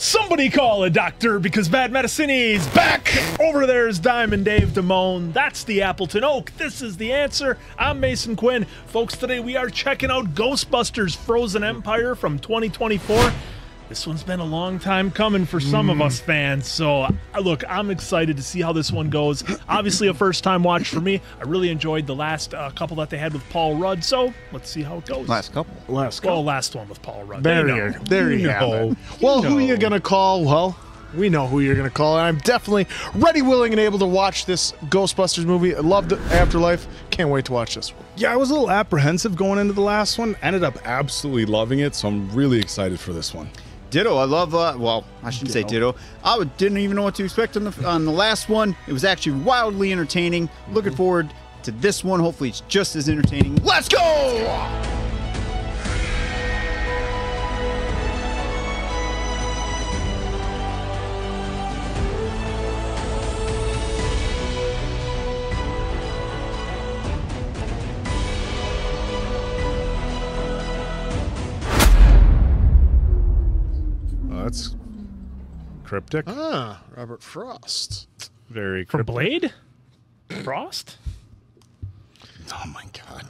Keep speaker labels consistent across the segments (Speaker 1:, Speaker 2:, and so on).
Speaker 1: Somebody call a doctor because bad medicine is back. Over there is Diamond Dave Damone. That's the Appleton Oak. This is the answer. I'm Mason Quinn. Folks, today we are checking out Ghostbusters Frozen Empire from 2024. This one's been a long time coming for some of us fans, so look, I'm excited to see how this one goes. Obviously a first-time watch for me. I really enjoyed the last couple that they had with Paul Rudd, so let's see how it goes.
Speaker 2: Last couple.
Speaker 1: Well, last one with Paul Rudd.
Speaker 3: There you have it. Well, who are you going to call? Well, we know who you're going to call, and I'm definitely ready, willing, and able to watch this Ghostbusters movie. I loved Afterlife. Can't wait to watch this one.
Speaker 4: Yeah, I was a little apprehensive going into the last one. Ended up absolutely loving it, so I'm really excited for this one.
Speaker 2: Ditto. I love, well, I shouldn't say ditto. I didn't even know what to expect on the last one. It was actually wildly entertaining. Looking forward to this one. Hopefully it's just as entertaining. Let's go!
Speaker 4: That's cryptic.
Speaker 3: Ah, Robert Frost.
Speaker 4: Very
Speaker 1: From
Speaker 4: cryptic.
Speaker 1: Blade? Frost?
Speaker 4: Oh my god.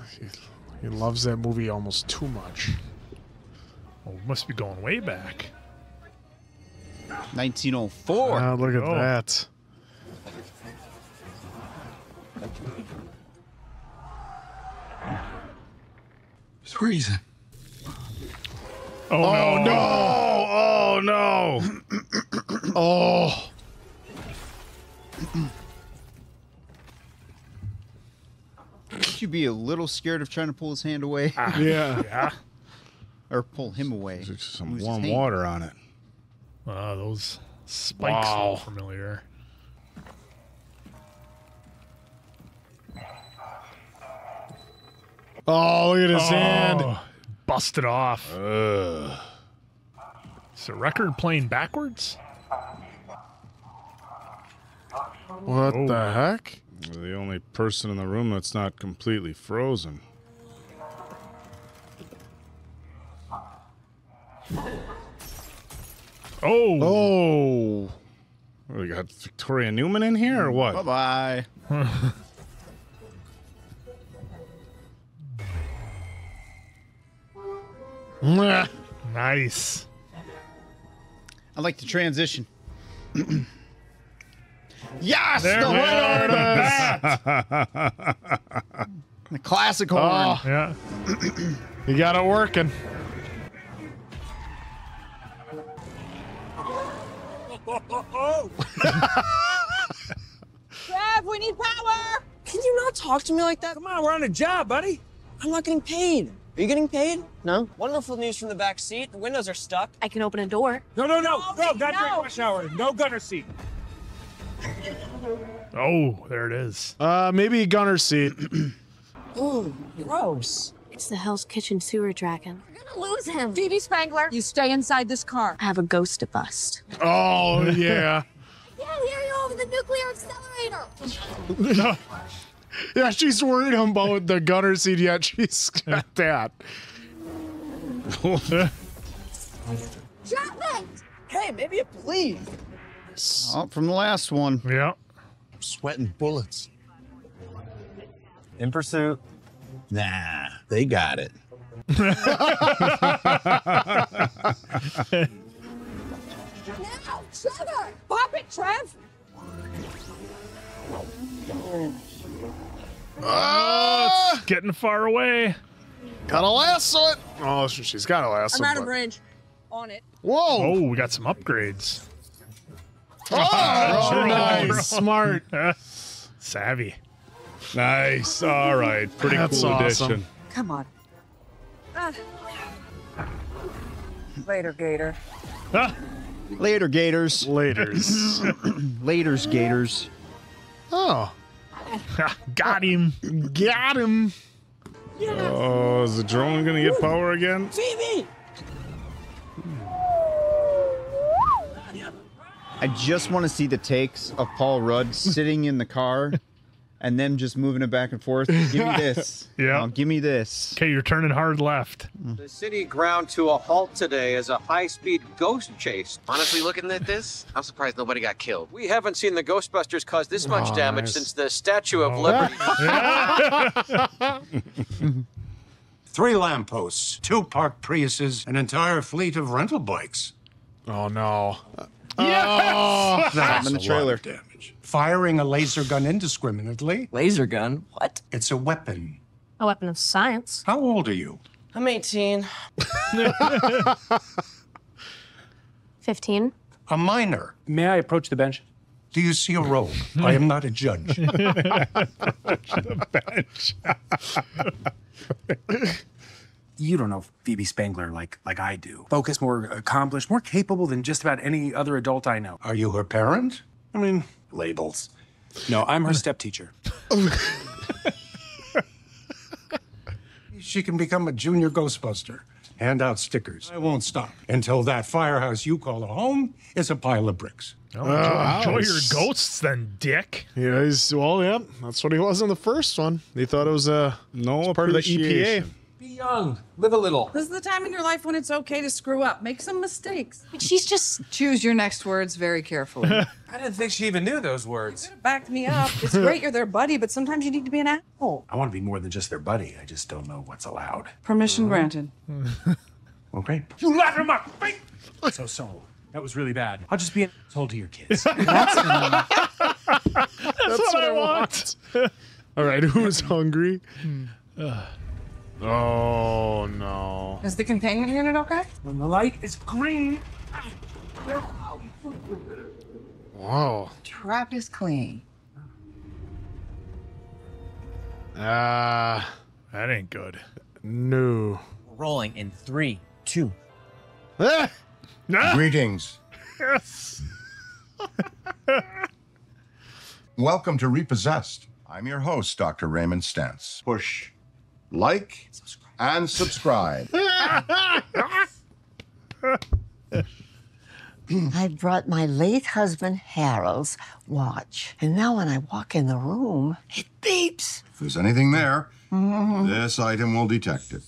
Speaker 3: He loves that movie almost too much.
Speaker 1: Oh, must be going way back.
Speaker 2: 1904.
Speaker 3: Ah, look at
Speaker 1: Oh.
Speaker 3: that.
Speaker 5: Freezing.
Speaker 1: Oh, no.
Speaker 4: Oh no!
Speaker 3: Oh.
Speaker 2: Should you be a little scared of trying to pull his hand away?
Speaker 3: Yeah.
Speaker 1: Yeah.
Speaker 2: Or pull him away?
Speaker 4: There's some
Speaker 2: Lose his
Speaker 4: warm
Speaker 2: hand.
Speaker 4: water on it.
Speaker 1: Those spikes
Speaker 3: Wow.
Speaker 1: look familiar.
Speaker 3: Oh, look at his hand.
Speaker 1: Busted off.
Speaker 4: Ugh.
Speaker 1: Is the record playing backwards?
Speaker 3: What the heck?
Speaker 4: You're the only person in the room that's not completely frozen.
Speaker 1: Oh.
Speaker 3: Oh.
Speaker 4: What, we got Victoria Newman in here or what?
Speaker 2: Bye-bye.
Speaker 3: Mwah.
Speaker 1: Nice.
Speaker 2: I like the transition. Yes!
Speaker 1: There
Speaker 2: the
Speaker 1: we
Speaker 2: horn!
Speaker 1: are.
Speaker 2: The classic horn.
Speaker 3: Oh,
Speaker 1: Yeah.
Speaker 3: you got it working.
Speaker 6: Trev, we need power! Can you not talk to me like that?
Speaker 5: Come on, we're on a job, buddy.
Speaker 6: I'm not getting paid. Are you getting paid? No. Wonderful news from the back seat. The windows are stuck.
Speaker 7: I can open a door.
Speaker 5: No,
Speaker 6: No,
Speaker 5: not during rush hour. No gunner seat.
Speaker 1: Oh, there it is.
Speaker 3: Maybe Gunner's seat.
Speaker 6: Ooh, gross.
Speaker 7: It's the Hell's Kitchen sewer dragon.
Speaker 8: We're gonna lose him.
Speaker 9: Phoebe Spengler, you stay inside this car.
Speaker 7: I have a ghost to bust.
Speaker 3: Oh, yeah.
Speaker 8: Yeah, we hear you over the nuclear accelerator.
Speaker 3: Yeah, she's worried about the Gunner seat yet. She's got that.
Speaker 8: Drop it!
Speaker 6: Hey, maybe a please.
Speaker 2: Oh, from the last one.
Speaker 1: Yeah.
Speaker 5: Sweating bullets.
Speaker 10: In pursuit.
Speaker 5: Nah, they got it.
Speaker 8: Now, Trevor!
Speaker 9: Pop it, Trev!
Speaker 1: It's getting far away.
Speaker 3: Gotta lasso it. Oh, she's got a lasso.
Speaker 9: I'm out of
Speaker 3: but-
Speaker 9: range. On it.
Speaker 3: Whoa.
Speaker 1: Oh, we got some upgrades.
Speaker 3: Oh, nice. Smart.
Speaker 1: Savvy.
Speaker 4: Nice. All right. Pretty
Speaker 3: That's
Speaker 4: cool
Speaker 3: awesome.
Speaker 4: addition.
Speaker 9: Come on. Later, Gator.
Speaker 1: Ah,
Speaker 2: Later, Gators.
Speaker 3: Laters.
Speaker 2: Laters, Gators.
Speaker 3: Oh.
Speaker 1: got him.
Speaker 3: Got him.
Speaker 4: Oh, is the drone gonna get power again?
Speaker 6: Phoebe!
Speaker 2: I just want to see the takes of Paul Rudd sitting in the car and them just moving it back and forth. Give me this.
Speaker 1: Yeah.
Speaker 2: Give me this.
Speaker 1: Okay, you're turning hard left.
Speaker 10: The city ground to a halt today as a high-speed ghost chase.
Speaker 11: Honestly, looking at this, I'm surprised nobody got killed.
Speaker 10: We haven't seen the Ghostbusters cause this much damage since the Statue of Liberty.
Speaker 5: 3 lampposts, 2 parked Priuses, an entire fleet of rental bikes.
Speaker 3: Oh no.
Speaker 1: Yes!
Speaker 5: That's
Speaker 2: in the trailer.
Speaker 5: A lot of damage. Firing a laser gun indiscriminately.
Speaker 6: Laser gun? What?
Speaker 5: It's a weapon.
Speaker 7: A weapon of science.
Speaker 5: How old are you?
Speaker 6: I'm 18.
Speaker 7: 15.
Speaker 5: A minor.
Speaker 10: May I approach the bench?
Speaker 5: Do you see a robe? I am not a judge.
Speaker 12: You don't know Phoebe Spengler like I do. Focused, more accomplished, more capable than just about any other adult I know.
Speaker 5: Are you her parent?
Speaker 12: I mean, labels. No, I'm her stepteacher.
Speaker 5: She can become a junior Ghostbuster. Hand out stickers. I won't stop until that firehouse you call a home is a pile of bricks.
Speaker 1: Enjoy your ghosts then, dick.
Speaker 3: Yeah, that's what he was in the first one. He thought it was part of the EPA.
Speaker 12: Be young. Live a little.
Speaker 9: This is the time in your life when it's okay to screw up. Make some mistakes.
Speaker 7: She's just...
Speaker 9: Choose your next words very carefully.
Speaker 12: I didn't think she even knew those words.
Speaker 9: Backed me up. It's great you're their buddy, but sometimes you need to be an asshole.
Speaker 12: I want to be more than just their buddy. I just don't know what's allowed.
Speaker 9: Permission granted.
Speaker 12: Well, great. You laugh in my face! So. That was really bad. I'll just be an asshole to your kids.
Speaker 1: That's what I want.
Speaker 3: All right, who's hungry? Oh, no.
Speaker 9: Is the companion unit okay?
Speaker 12: When the light is green.
Speaker 3: Wow.
Speaker 9: Trap is clean.
Speaker 1: That ain't good.
Speaker 3: No.
Speaker 6: Rolling in 3, 2.
Speaker 13: Greetings.
Speaker 1: Yes.
Speaker 13: Welcome to Repossessed. I'm your host, Dr. Raymond Stantz. Push like and subscribe.
Speaker 14: I brought my late husband Harold's watch, and now when I walk in the room, it beeps.
Speaker 13: If there's anything there, this item will detect it.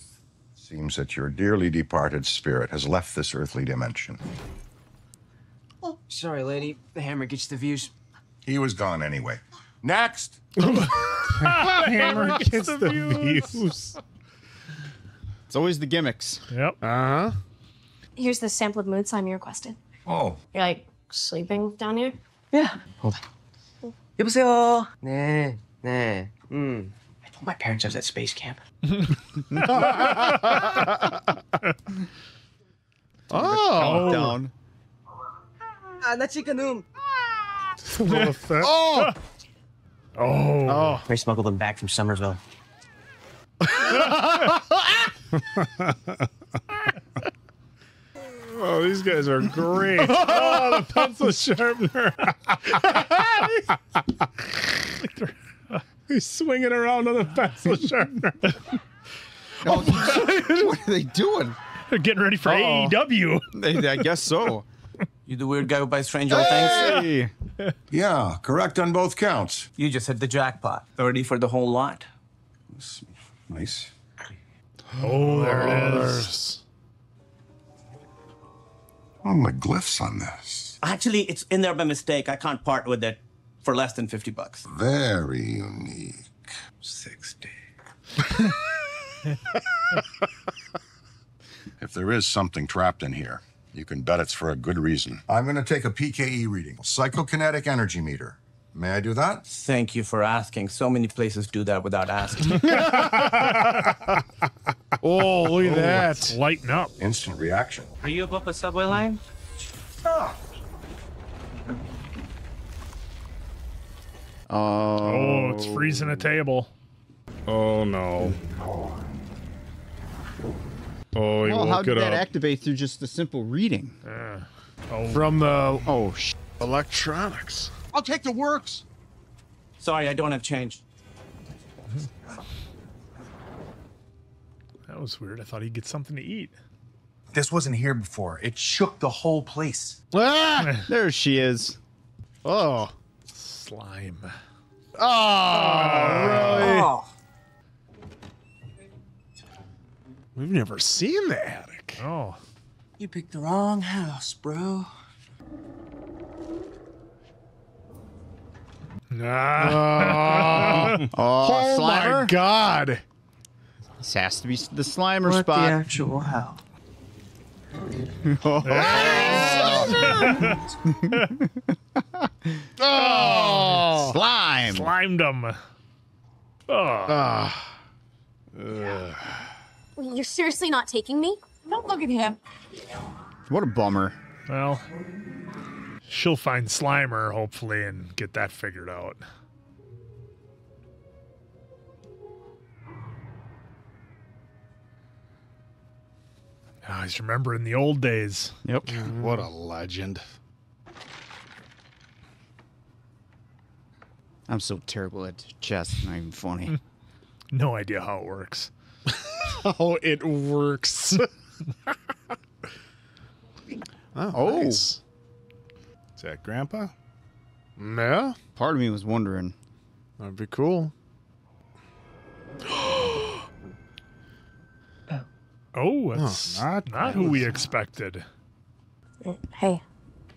Speaker 13: Seems that your dearly departed spirit has left this earthly dimension.
Speaker 6: Oh, sorry, lady. The hammer gets the views.
Speaker 13: He was gone anyway. Next!
Speaker 1: Hammer gets the views.
Speaker 2: It's always the gimmicks.
Speaker 1: Yep.
Speaker 3: Uh-huh.
Speaker 7: Here's the sample of mood slime you requested.
Speaker 13: Oh.
Speaker 7: You're like sleeping down here?
Speaker 6: Yeah. Hold on. 여보세요. 네. I told my parents I was at space camp.
Speaker 2: Down.
Speaker 6: 나 지금
Speaker 1: Oh.
Speaker 6: They smuggled them back from Somersville.
Speaker 3: Oh, these guys are great. Oh, the pencil sharpener. He's swinging around on the pencil sharpener.
Speaker 2: What are they doing?
Speaker 1: They're getting ready for AEW.
Speaker 2: I guess so.
Speaker 6: You the weird guy who buys strange old things?
Speaker 13: Yeah, correct on both counts.
Speaker 6: You just hit the jackpot. 30 for the whole lot.
Speaker 13: Nice.
Speaker 1: Oh, there it is.
Speaker 13: What are the glyphs on this?
Speaker 6: Actually, it's in there by mistake. I can't part with it for less than $50.
Speaker 13: Very unique.
Speaker 12: 60.
Speaker 13: If there is something trapped in here, you can bet it's for a good reason. I'm going to take a PKE reading, psychokinetic energy meter. May I do that?
Speaker 6: Thank you for asking. So many places do that without asking.
Speaker 3: Oh, look at that.
Speaker 1: Lighten up.
Speaker 13: Instant reaction.
Speaker 6: Are you above a subway line?
Speaker 1: Oh, it's freezing a table.
Speaker 4: Oh, no. Oh, he
Speaker 2: Well,
Speaker 4: woke
Speaker 2: how
Speaker 4: it
Speaker 2: did that
Speaker 4: up.
Speaker 2: activate through just the simple reading?
Speaker 3: From the
Speaker 2: Oh,
Speaker 3: electronics.
Speaker 13: I'll take the works.
Speaker 6: Sorry, I don't have change.
Speaker 1: That was weird. I thought he'd get something to eat.
Speaker 12: This wasn't here before. It shook the whole place.
Speaker 2: Ah, there she is.
Speaker 3: Oh.
Speaker 1: Slime.
Speaker 3: Oh, really?
Speaker 12: Oh.
Speaker 3: We've never seen the attic.
Speaker 1: Oh.
Speaker 6: You picked the wrong house, bro.
Speaker 1: Ah.
Speaker 3: Oh
Speaker 2: Slimer?
Speaker 3: my God.
Speaker 2: This has to be the Slimer
Speaker 6: What
Speaker 2: spot.
Speaker 6: the actual hell?
Speaker 3: Oh.
Speaker 2: Slime.
Speaker 1: Slimed him. Oh.
Speaker 8: You're seriously not taking me?
Speaker 9: Don't look at him.
Speaker 2: What a bummer.
Speaker 1: Well, she'll find Slimer, hopefully, and get that figured out. Oh, he's remembering the old days.
Speaker 2: Yep.
Speaker 4: What a legend.
Speaker 2: I'm so terrible at chess. Not even funny.
Speaker 1: No idea how it works.
Speaker 3: Oh, it works.
Speaker 2: Oh.
Speaker 3: Nice.
Speaker 4: Is that Grandpa?
Speaker 3: Yeah,
Speaker 2: Part of me was wondering.
Speaker 3: that'd be cool.
Speaker 1: Oh, it's
Speaker 4: not
Speaker 1: not who we expected.
Speaker 7: Hey,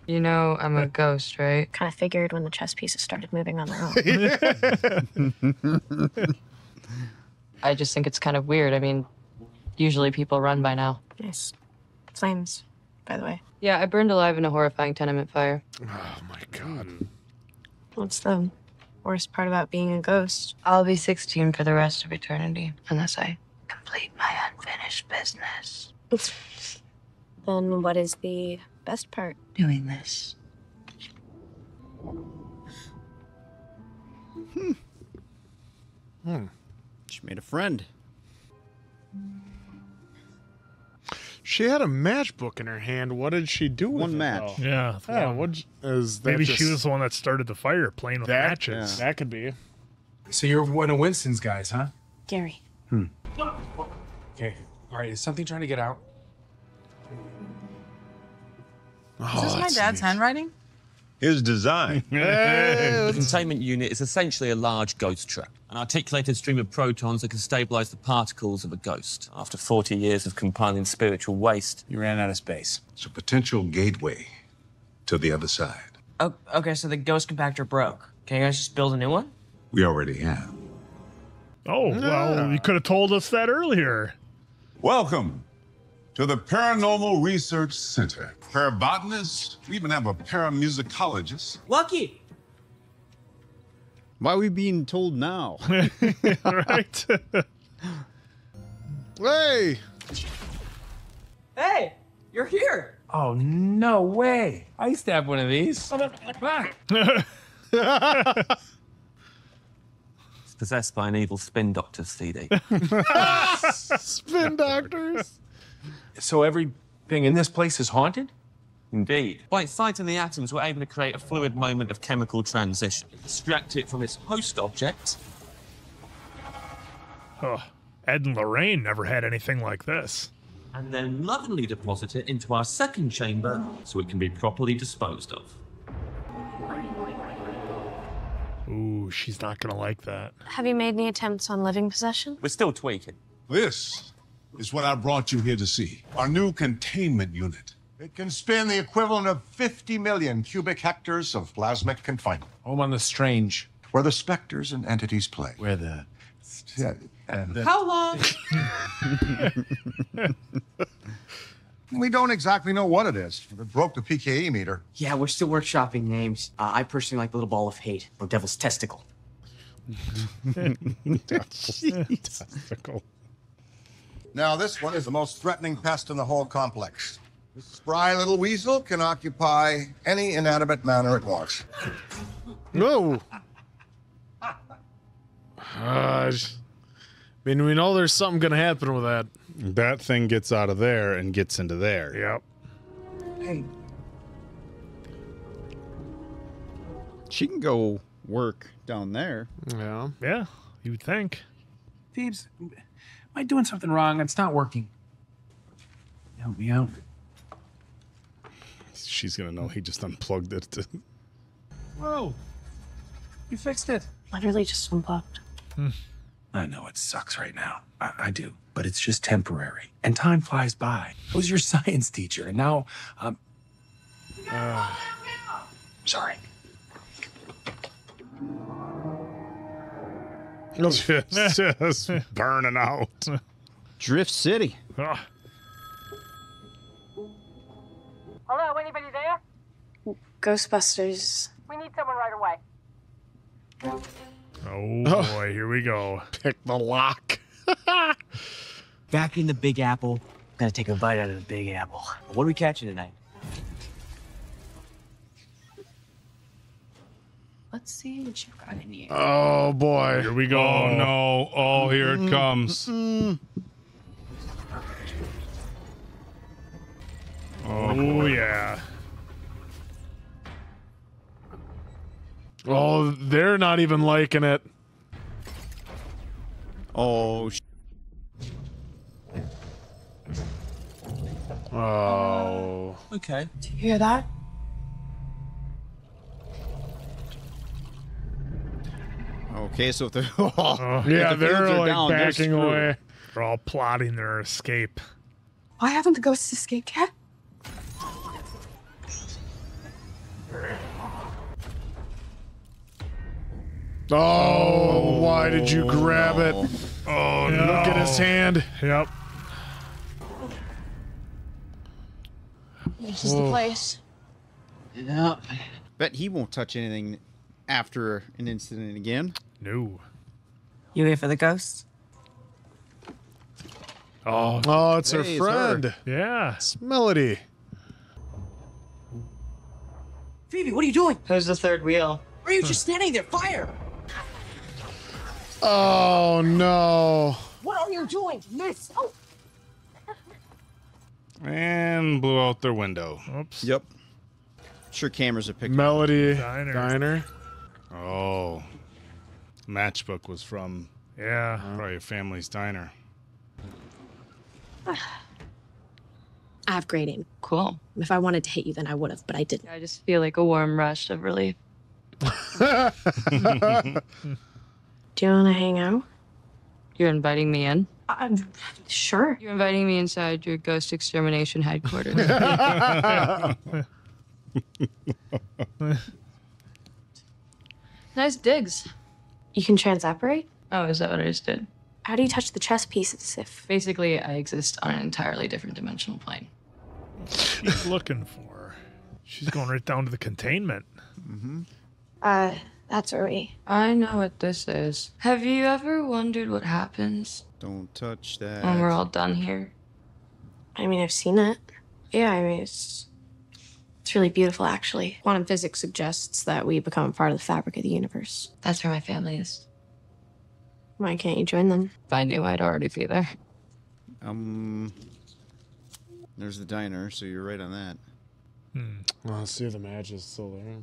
Speaker 9: You know I'm a ghost, right?
Speaker 7: kind of figured when the chess pieces started moving on their own.
Speaker 9: I just think it's kind of weird. I mean, usually people run by now.
Speaker 7: Nice. Flames, by the way.
Speaker 9: Yeah, I burned alive in a horrifying tenement fire.
Speaker 3: Oh my God.
Speaker 7: What's the worst part about being a ghost?
Speaker 9: I'll be 16 for the rest of eternity, unless I complete my unfinished business.
Speaker 7: Then what is the best part?
Speaker 9: Doing this.
Speaker 2: She made a friend.
Speaker 3: She had a matchbook in her hand. What did she do with
Speaker 2: One
Speaker 3: it,
Speaker 2: match.
Speaker 3: though?
Speaker 1: Yeah.
Speaker 3: Yeah, what is that?
Speaker 1: Maybe she
Speaker 3: just-
Speaker 1: was the one that started the fire, playing with
Speaker 3: that,
Speaker 1: matches.
Speaker 3: That could be.
Speaker 12: So you're one of Winston's guys, huh?
Speaker 7: Gary.
Speaker 12: Okay. All right. Is something trying to get out?
Speaker 9: Is this my dad's handwriting?
Speaker 15: His design.
Speaker 16: The containment unit is essentially a large ghost trap, an articulated stream of protons that can stabilize the particles of a ghost. After 40 years of compiling spiritual waste,
Speaker 12: You ran out of space.
Speaker 13: It's a potential gateway to the other side.
Speaker 6: Oh, okay, so the ghost compactor broke. Can you guys just build a new one?
Speaker 13: We already have.
Speaker 1: Oh, well, you could have told us that earlier.
Speaker 15: Welcome to the Paranormal Research Center. Parabotanists, we even have a paramusicologist.
Speaker 6: Lucky!
Speaker 2: Why are we being told now?
Speaker 1: Right?
Speaker 3: Hey!
Speaker 6: Hey, you're here!
Speaker 12: Oh, no way. I used to have one of these.
Speaker 16: it's possessed by an evil spin doctor, CD.
Speaker 3: Spin doctors.
Speaker 12: So everything in this place is haunted?
Speaker 16: Indeed. By exciting the atoms, we're able to create a fluid moment of chemical transition. Extract it from its host object.
Speaker 1: Oh, Ed and Lorraine never had anything like this.
Speaker 16: And then lovingly deposit it into our second chamber so it can be properly disposed of.
Speaker 1: Ooh, she's not going to like that.
Speaker 7: Have you made any attempts on living possession?
Speaker 16: We're still tweaking.
Speaker 15: This is what I brought you here to see. Our new containment unit.
Speaker 13: It can spin the equivalent of 50 million cubic hectares of plasmic confinement,
Speaker 12: Home on the strange.
Speaker 13: where the specters and entities play.
Speaker 12: Where the...
Speaker 9: How long?
Speaker 13: We don't exactly know what it is. If it broke the PKE meter.
Speaker 6: Yeah, we're still workshopping names. I personally like the little ball of hate, or devil's testicle.
Speaker 3: Testicle.
Speaker 13: Now, this one is the most threatening pest in the whole complex. This spry little weasel can occupy any inanimate matter it wants.
Speaker 3: No. I mean, we know there's something going to happen with that.
Speaker 4: That thing gets out of there and gets into there.
Speaker 1: Yep.
Speaker 6: Hey.
Speaker 2: She can go work down there.
Speaker 3: Yeah.
Speaker 1: Yeah, you would think.
Speaker 12: Phoebes, am I doing something wrong? It's not working. Help me out.
Speaker 4: She's going to know he just unplugged it.
Speaker 1: Whoa.
Speaker 12: You fixed it.
Speaker 7: Literally just unplugged.
Speaker 12: I know it sucks right now. I do. But it's just temporary. And time flies by. I was your science teacher, and now, sorry.
Speaker 4: Just burning out.
Speaker 2: Drift City.
Speaker 17: Hello, anybody there?
Speaker 7: Ghostbusters.
Speaker 17: We need someone right away.
Speaker 1: Oh boy, here we go.
Speaker 3: Pick the lock.
Speaker 6: Back in the Big Apple. Gotta take a bite out of the Big Apple. What are we catching tonight?
Speaker 7: Let's see what you've got in here.
Speaker 3: Oh boy.
Speaker 1: Here we go.
Speaker 4: Oh no. Oh, here it comes.
Speaker 1: Oh yeah.
Speaker 3: Oh, they're not even liking it.
Speaker 2: Oh.
Speaker 3: Oh.
Speaker 6: Okay.
Speaker 7: Do you hear that?
Speaker 2: Okay, so if they're
Speaker 1: yeah,
Speaker 2: if the fields
Speaker 1: they're
Speaker 2: are
Speaker 1: like
Speaker 2: down, they're
Speaker 1: backing
Speaker 2: screwed.
Speaker 1: away. They're all plotting their escape.
Speaker 7: Why haven't the ghosts escaped yet?
Speaker 3: Oh, why did you grab it?
Speaker 1: Oh
Speaker 3: Look
Speaker 1: no.
Speaker 3: at his hand.
Speaker 1: Yep.
Speaker 7: This is the place.
Speaker 2: Yep. Bet he won't touch anything after an incident again.
Speaker 1: No.
Speaker 6: You here for the ghosts?
Speaker 3: Oh, it's her
Speaker 2: Hey, it's
Speaker 3: friend.
Speaker 2: her.
Speaker 1: Yeah.
Speaker 3: It's Melody.
Speaker 6: Phoebe, what are you doing?
Speaker 9: Who's the third wheel?
Speaker 6: Why are you just standing there? Fire!
Speaker 3: Oh no.
Speaker 6: What are you doing? Miss! Oh!
Speaker 4: And blew out their window.
Speaker 1: Oops.
Speaker 2: Yep. Sure, cameras are picking.
Speaker 3: Melody
Speaker 1: Diner.
Speaker 4: Oh. Matchbook was from
Speaker 1: Yeah.
Speaker 4: probably a family's diner.
Speaker 7: I have great aim.
Speaker 9: Cool.
Speaker 7: If I wanted to hit you, then I would have, but I didn't.
Speaker 9: I just feel like a warm rush of relief.
Speaker 7: Do you want to hang out?
Speaker 9: You're inviting me in?
Speaker 7: Sure.
Speaker 9: You're inviting me inside your ghost extermination headquarters. Nice digs.
Speaker 7: You can transappurate?
Speaker 9: Oh, is that what I just did?
Speaker 7: How do you touch the chess pieces if...
Speaker 9: Basically, I exist on an entirely different dimensional plane.
Speaker 1: She's looking for. She's going right down to the containment.
Speaker 7: That's where we...
Speaker 9: I know what this is. Have you ever wondered what happens
Speaker 2: Don't touch that.
Speaker 9: when we're all done here?
Speaker 7: I mean, I've seen it. Yeah, I mean, it's really beautiful, actually. Quantum physics suggests that we become a part of the fabric of the universe.
Speaker 9: That's where my family is.
Speaker 7: Why can't you join them?
Speaker 9: If I knew, I'd already be there.
Speaker 2: There's the diner, so you're right on that.
Speaker 3: Oh, see, the match is still there.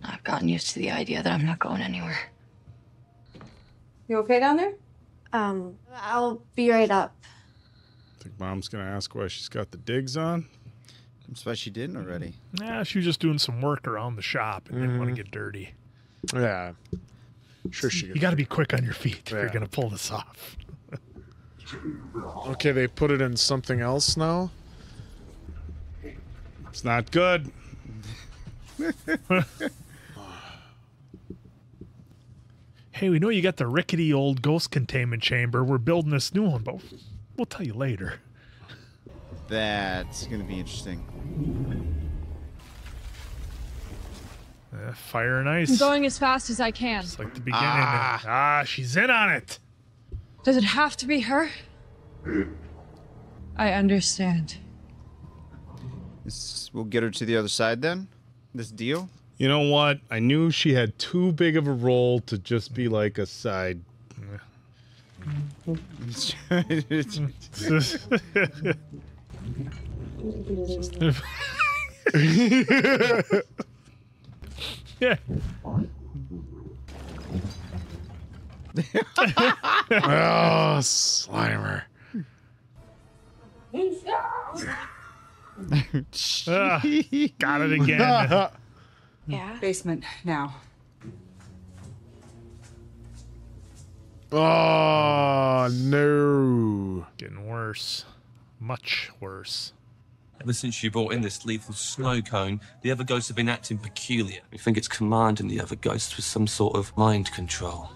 Speaker 9: I've gotten used to the idea that I'm not going anywhere.
Speaker 17: You okay down there?
Speaker 7: I'll be right up.
Speaker 4: Think Mom's gonna ask why she's got the digs on.
Speaker 2: I'm surprised she didn't already.
Speaker 1: Yeah, she was just doing some work around the shop and didn't want to get dirty.
Speaker 3: Yeah. Sure she
Speaker 1: You got to be quick on your feet if you're
Speaker 3: Yeah.
Speaker 1: going to pull this off.
Speaker 3: Okay, they put it in something else now.
Speaker 4: It's not good.
Speaker 1: Hey, we know you got the rickety old ghost containment chamber. We're building this new one, but we'll tell you later.
Speaker 2: That's gonna be interesting.
Speaker 1: Fire and ice.
Speaker 17: I'm going as fast as I can.
Speaker 1: It's like the beginning. She's in on it.
Speaker 17: Does it have to be her? I understand.
Speaker 2: We'll get her to the other side then. This deal.
Speaker 4: You know what? I knew she had too big of a role to just be like a side.
Speaker 1: Yeah.
Speaker 3: Oh, Slimer.
Speaker 1: Got it again.
Speaker 17: Yeah. Basement now.
Speaker 3: Oh, no.
Speaker 1: Getting worse. Much worse.
Speaker 16: Ever since you brought in this lethal snow cone, the other ghosts have been acting peculiar. We think it's commanding the other ghosts with some sort of mind control.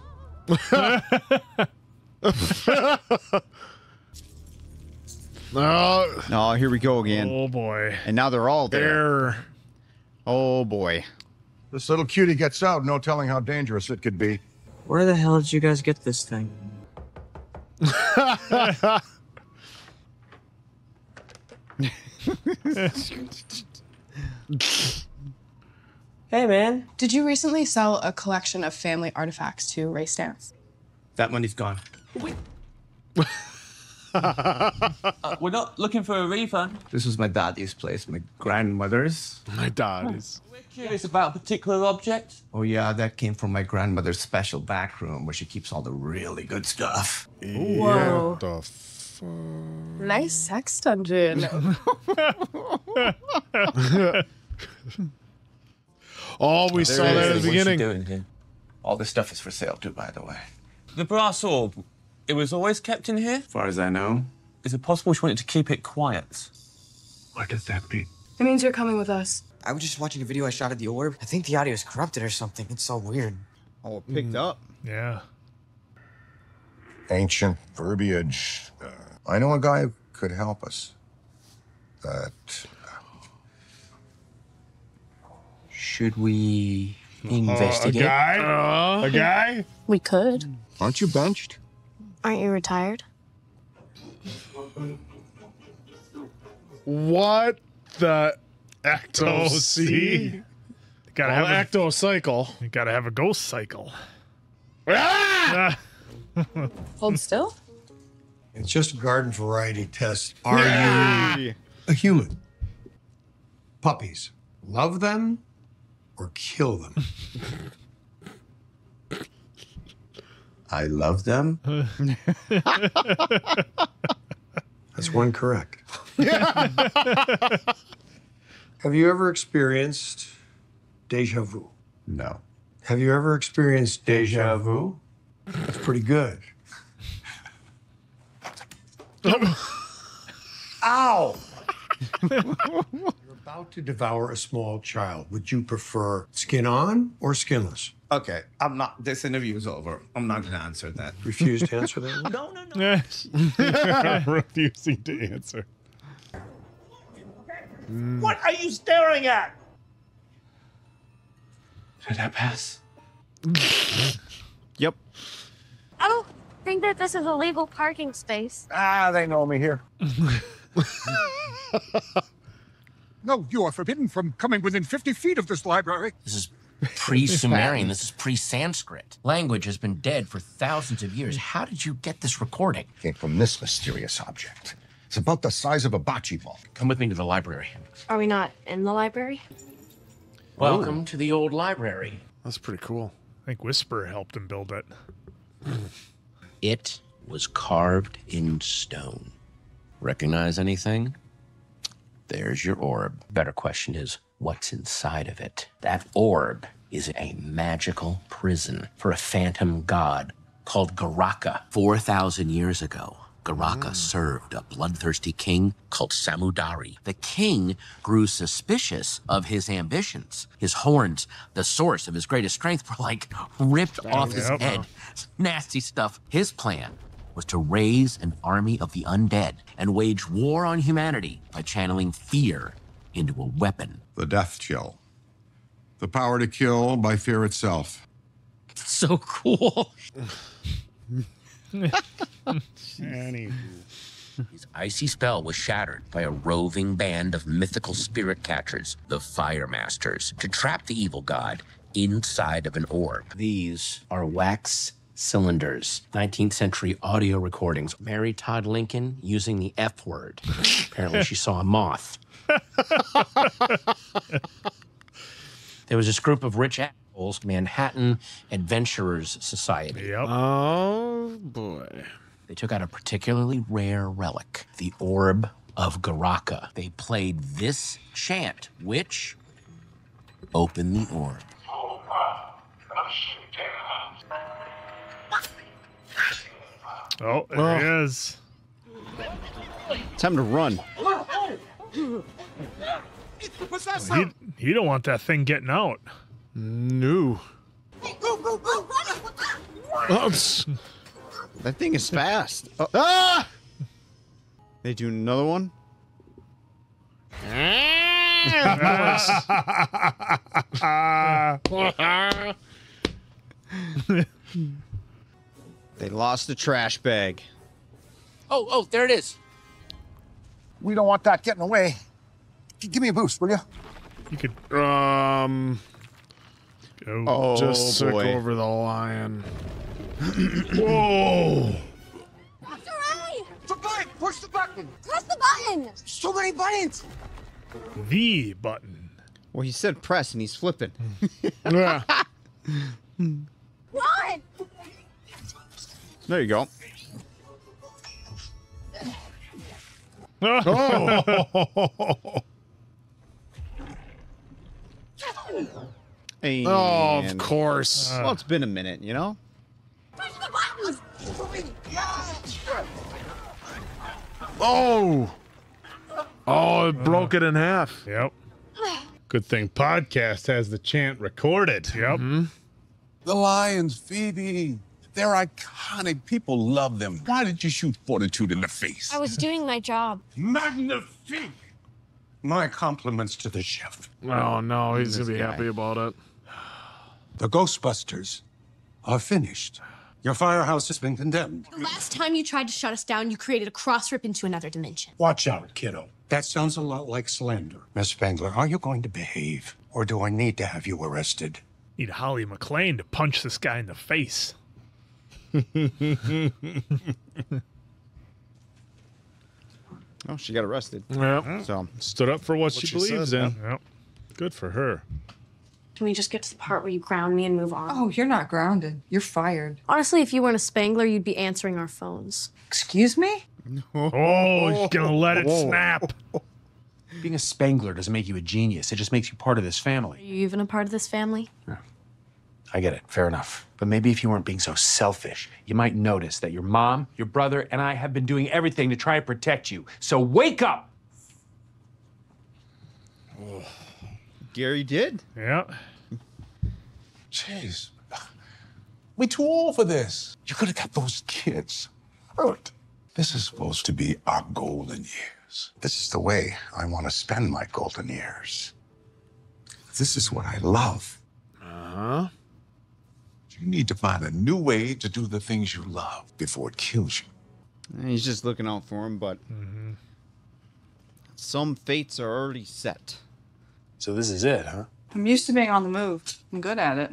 Speaker 2: Oh, here we go again.
Speaker 1: Oh, boy.
Speaker 2: And now they're all there. Oh, boy.
Speaker 13: This little cutie gets out, no telling how dangerous it could be.
Speaker 6: Where the hell did you guys get this thing? Hey, man.
Speaker 18: Did you recently sell a collection of family artifacts to Ray Stantz?
Speaker 6: That money's gone.
Speaker 16: We're not looking for a refund.
Speaker 6: This was my daddy's place, my grandmother's.
Speaker 3: My daddy's.
Speaker 16: We're curious about a particular object.
Speaker 6: Oh, yeah, that came from my grandmother's special back room where she keeps all the really good stuff.
Speaker 18: Whoa. Nice sex dungeon.
Speaker 3: Oh, we saw that at the beginning.
Speaker 16: Doing here?
Speaker 6: All this stuff is for sale, too, by the way.
Speaker 16: The brass orb, it was always kept in here?
Speaker 6: As far as I know.
Speaker 16: Is it possible she wanted to keep it quiet?
Speaker 5: What does that mean?
Speaker 18: It means you're coming with us.
Speaker 6: I was just watching a video I shot at the orb. I think the audio is corrupted or something. It's so weird.
Speaker 2: Oh, it picked up.
Speaker 1: Yeah.
Speaker 13: Ancient verbiage. I know a guy who could help us.
Speaker 6: Should we investigate?
Speaker 3: A guy? A guy?
Speaker 7: We could.
Speaker 13: Aren't you benched?
Speaker 7: Aren't you retired?
Speaker 3: What the ecto-C?
Speaker 1: Gotta have an
Speaker 3: ecto-cycle.
Speaker 1: You gotta have a ghost cycle.
Speaker 3: Ah!
Speaker 18: Hold still?
Speaker 5: It's just a garden variety test. Are you a human? Puppies. Love them or kill them?
Speaker 6: I love them.
Speaker 5: That's one correct. Have you ever experienced deja vu?
Speaker 6: No.
Speaker 5: Have you ever experienced deja vu? That's pretty good. Ow! You're about to devour a small child. Would you prefer skin on or skinless?
Speaker 6: Okay, I'm not. This interview is over. I'm not going to answer that.
Speaker 5: Refuse to answer that?
Speaker 6: No.
Speaker 3: Refusing to answer.
Speaker 6: What are you staring at? Did that pass?
Speaker 2: Yep.
Speaker 8: I don't think that this is a legal parking space.
Speaker 13: Ah, they know me here.
Speaker 19: No, you are forbidden from coming within 50 feet of this library.
Speaker 20: This is pre-Sumerian. This is pre-Sanskrit. Language has been dead for thousands of years. How did you get this recording?
Speaker 13: Came from this mysterious object. It's about the size of a bocce ball.
Speaker 20: Come with me to the library.
Speaker 7: Are we not in the library?
Speaker 20: Welcome to the old library.
Speaker 3: That's pretty cool.
Speaker 1: I think Whisper helped him build it.
Speaker 20: It was carved in stone. Recognize anything? There's your orb. Better question is, what's inside of it? That orb is a magical prison for a phantom god called Garaka. 4,000 years ago, Garaka served a bloodthirsty king called Samudari. The king grew suspicious of his ambitions. His horns, the source of his greatest strength, were like ripped off his head. Nasty stuff. His plan was to raise an army of the undead and wage war on humanity by channeling fear into a weapon.
Speaker 13: The death chill. The power to kill by fear itself.
Speaker 20: So cool. His icy spell was shattered by a roving band of mythical spirit catchers, the Fire Masters, to trap the evil god inside of an orb. These are wax cylinders, 19th century audio recordings. Mary Todd Lincoln using the F word. Apparently she saw a moth. There was this group of rich assholes, Manhattan Adventurers Society.
Speaker 1: Yep.
Speaker 3: Oh, boy.
Speaker 20: They took out a particularly rare relic, the Orb of Garaka. They played this chant, which opened the orb.
Speaker 1: Oh, there he is.
Speaker 2: Time to run.
Speaker 19: What's that
Speaker 1: He,
Speaker 19: sound?
Speaker 1: he don't want that thing getting out.
Speaker 3: No.
Speaker 2: That thing is fast. Oh. Ah! They do another one. They lost the trash bag.
Speaker 11: Oh, there it is.
Speaker 19: We don't want that getting away. Give me a boost, will you?
Speaker 1: You could.
Speaker 3: Oh, just sick
Speaker 2: boy.
Speaker 3: over the lion.
Speaker 1: Whoa!
Speaker 8: Dr. Ray!
Speaker 19: The button! Push the button!
Speaker 8: Press the button!
Speaker 19: So many buttons!
Speaker 1: The button.
Speaker 2: Well, he said press and he's flipping.
Speaker 3: Yeah.
Speaker 8: Run!
Speaker 2: There you go.
Speaker 1: Oh.
Speaker 2: And,
Speaker 3: Oh, of course.
Speaker 2: Well, it's been a minute, you know?
Speaker 8: Push the buttons!
Speaker 3: Oh. Oh, it broke it in half.
Speaker 1: Yep.
Speaker 4: Good thing podcast has the chant recorded.
Speaker 1: Yep.
Speaker 15: The lions, Phoebe. They're iconic. People love them. Why did you shoot Fortitude in the face?
Speaker 7: I was doing my job.
Speaker 15: Magnifique. My compliments to the chef.
Speaker 3: Oh, no, he's going to be
Speaker 2: guy.
Speaker 3: happy about it.
Speaker 5: The Ghostbusters are finished. Your firehouse has been condemned.
Speaker 8: The last time you tried to shut us down, you created a cross rip into another dimension.
Speaker 5: Watch out, kiddo. That sounds a lot like slander. Miss Spengler, are you going to behave? Or do I need to have you arrested?
Speaker 1: Need Holly McClane to punch this guy in the face.
Speaker 2: Oh, she got arrested.
Speaker 3: Yeah.
Speaker 2: So
Speaker 4: Stood up for what she
Speaker 3: she
Speaker 4: believes
Speaker 3: said,
Speaker 4: in. Yep. Good for her.
Speaker 7: Can we just get to the part where you ground me and move on?
Speaker 17: Oh, you're not grounded. You're fired.
Speaker 7: Honestly, if you weren't a Spengler, you'd be answering our phones.
Speaker 17: Excuse me?
Speaker 1: Oh, he's gonna let it snap.
Speaker 12: Being a Spengler doesn't make you a genius. It just makes you part of this
Speaker 7: Are
Speaker 12: family.
Speaker 7: you even a part of this family?
Speaker 12: I get it. Fair enough. But maybe if you weren't being so selfish, you might notice that your mom, your brother, and I have been doing everything to try and protect you. So wake up!
Speaker 2: Gary did.
Speaker 1: Yeah.
Speaker 15: Jeez. We too old for this. You could have got those kids hurt. This is supposed to be our golden years.
Speaker 13: This is the way I want to spend my golden years. This is what I love.
Speaker 3: Uh-huh.
Speaker 15: You need to find a new way to do the things you love before it kills you.
Speaker 2: And he's just looking out for him, but some fates are already set.
Speaker 12: So this is it, huh?
Speaker 17: I'm used to being on the move. I'm good at it.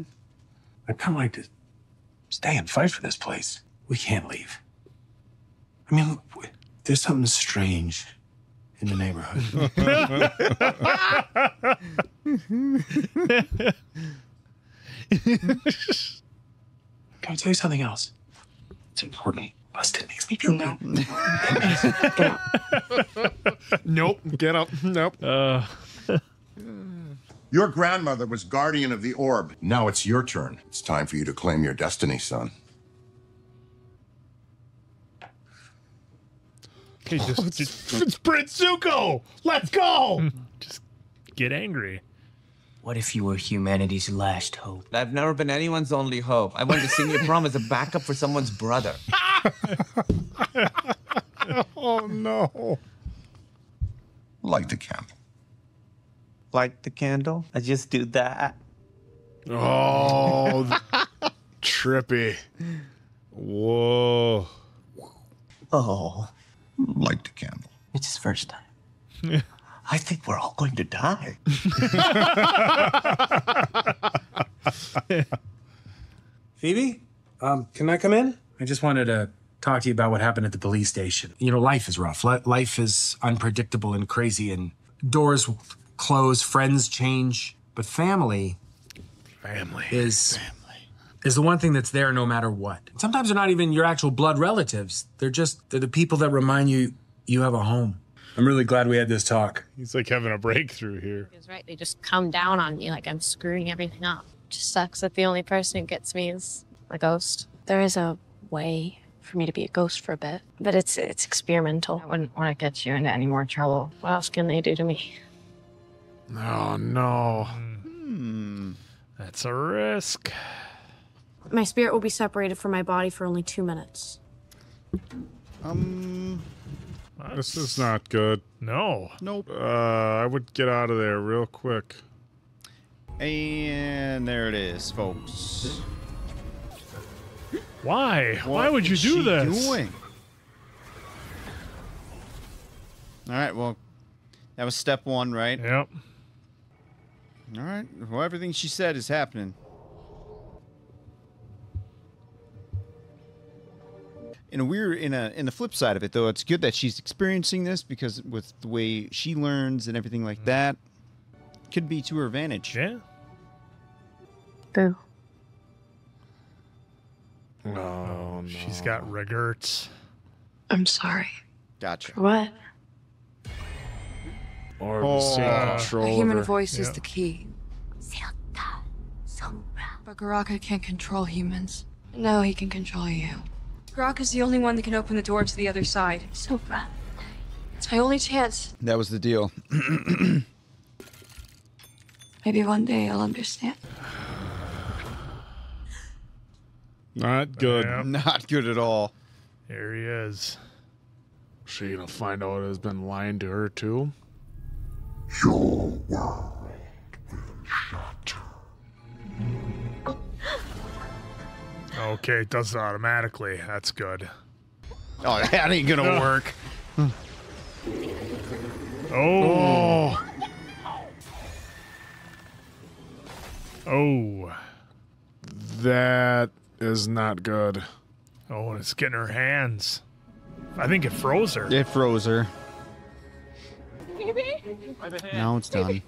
Speaker 12: I'd kind of like to stay and fight for this place. We can't leave. I mean, there's something strange in the neighborhood. Can I tell you something else? It's important. Busted makes me feel no.
Speaker 3: Nope. Get up. Nope.
Speaker 13: Your grandmother was guardian of the orb. Now it's your turn. It's time for you to claim your destiny, son.
Speaker 1: Okay,
Speaker 4: It's Prince Zuko. Let's go.
Speaker 1: just get angry.
Speaker 6: What if you were humanity's last hope? I've never been anyone's only hope. I went to senior prom as a backup for someone's brother.
Speaker 4: Oh no.
Speaker 13: Light the candle.
Speaker 6: Light the candle? I just do that.
Speaker 3: Oh, trippy.
Speaker 4: Whoa.
Speaker 6: Oh,
Speaker 13: Light the candle.
Speaker 6: it's his first time. I think we're all going to die.
Speaker 12: Phoebe, can I come in? I just wanted to talk to you about what happened at the police station. You know, life is rough. Life is unpredictable and crazy, and doors close, friends change, but family is the one thing that's there no matter what. Sometimes they're not even your actual blood relatives. They're the people that remind you you have a home. I'm really glad we had this talk.
Speaker 4: He's like having a breakthrough here.
Speaker 7: He was right. They just come down on me like I'm screwing everything up. Just sucks that the only person who gets me is a ghost. There is a way for me to be a ghost for a bit, but it's experimental.
Speaker 9: I wouldn't want to get you into any more trouble.
Speaker 7: What else can they do to me?
Speaker 3: Oh, no.
Speaker 1: That's a risk.
Speaker 7: My spirit will be separated from my body for only 2 minutes.
Speaker 4: This is not good.
Speaker 1: No.
Speaker 2: Nope.
Speaker 4: I would get out of there real quick.
Speaker 2: And there it is, folks.
Speaker 1: Why? Why would you do this?
Speaker 2: Doing? All right, well, that was step 1, right?
Speaker 1: Yep.
Speaker 2: All right. Well, everything she said is happening. In the flip side of it, though, it's good that she's experiencing this because with the way she learns and everything like that, could be to her advantage.
Speaker 1: Yeah.
Speaker 7: Boo.
Speaker 3: Oh, no.
Speaker 1: She's got regrets.
Speaker 7: I'm sorry.
Speaker 2: Gotcha.
Speaker 7: For what?
Speaker 3: Or control
Speaker 17: A
Speaker 3: of
Speaker 17: human
Speaker 3: her.
Speaker 17: voice is the key. But Garaka can't control humans. No, he can control you. Garaka's the only one that can open the door to the other side. Sopra. It's my only chance.
Speaker 2: That was the deal.
Speaker 17: Maybe one day I'll understand.
Speaker 4: Not good.
Speaker 1: Yep.
Speaker 2: Not good at all.
Speaker 1: Here he is.
Speaker 3: She gonna find out has been lying to her too?
Speaker 1: Okay, it does it automatically. That's good.
Speaker 2: Oh, that ain't gonna work.
Speaker 1: Oh. Oh.
Speaker 3: That is not good.
Speaker 1: Oh, and it's getting her hands. I think it froze her.
Speaker 2: It froze her.
Speaker 17: Baby?
Speaker 2: Now it's done.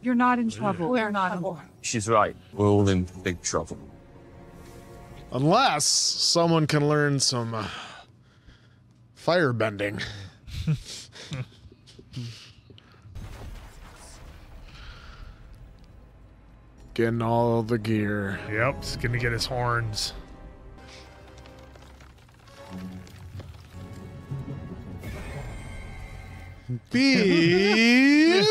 Speaker 17: You're not in trouble. We're not in trouble.
Speaker 16: She's right. We're all in big trouble.
Speaker 3: Unless someone can learn some fire bending. Getting all the gear.
Speaker 1: Yep, he's gonna get his horns.
Speaker 3: Beautiful.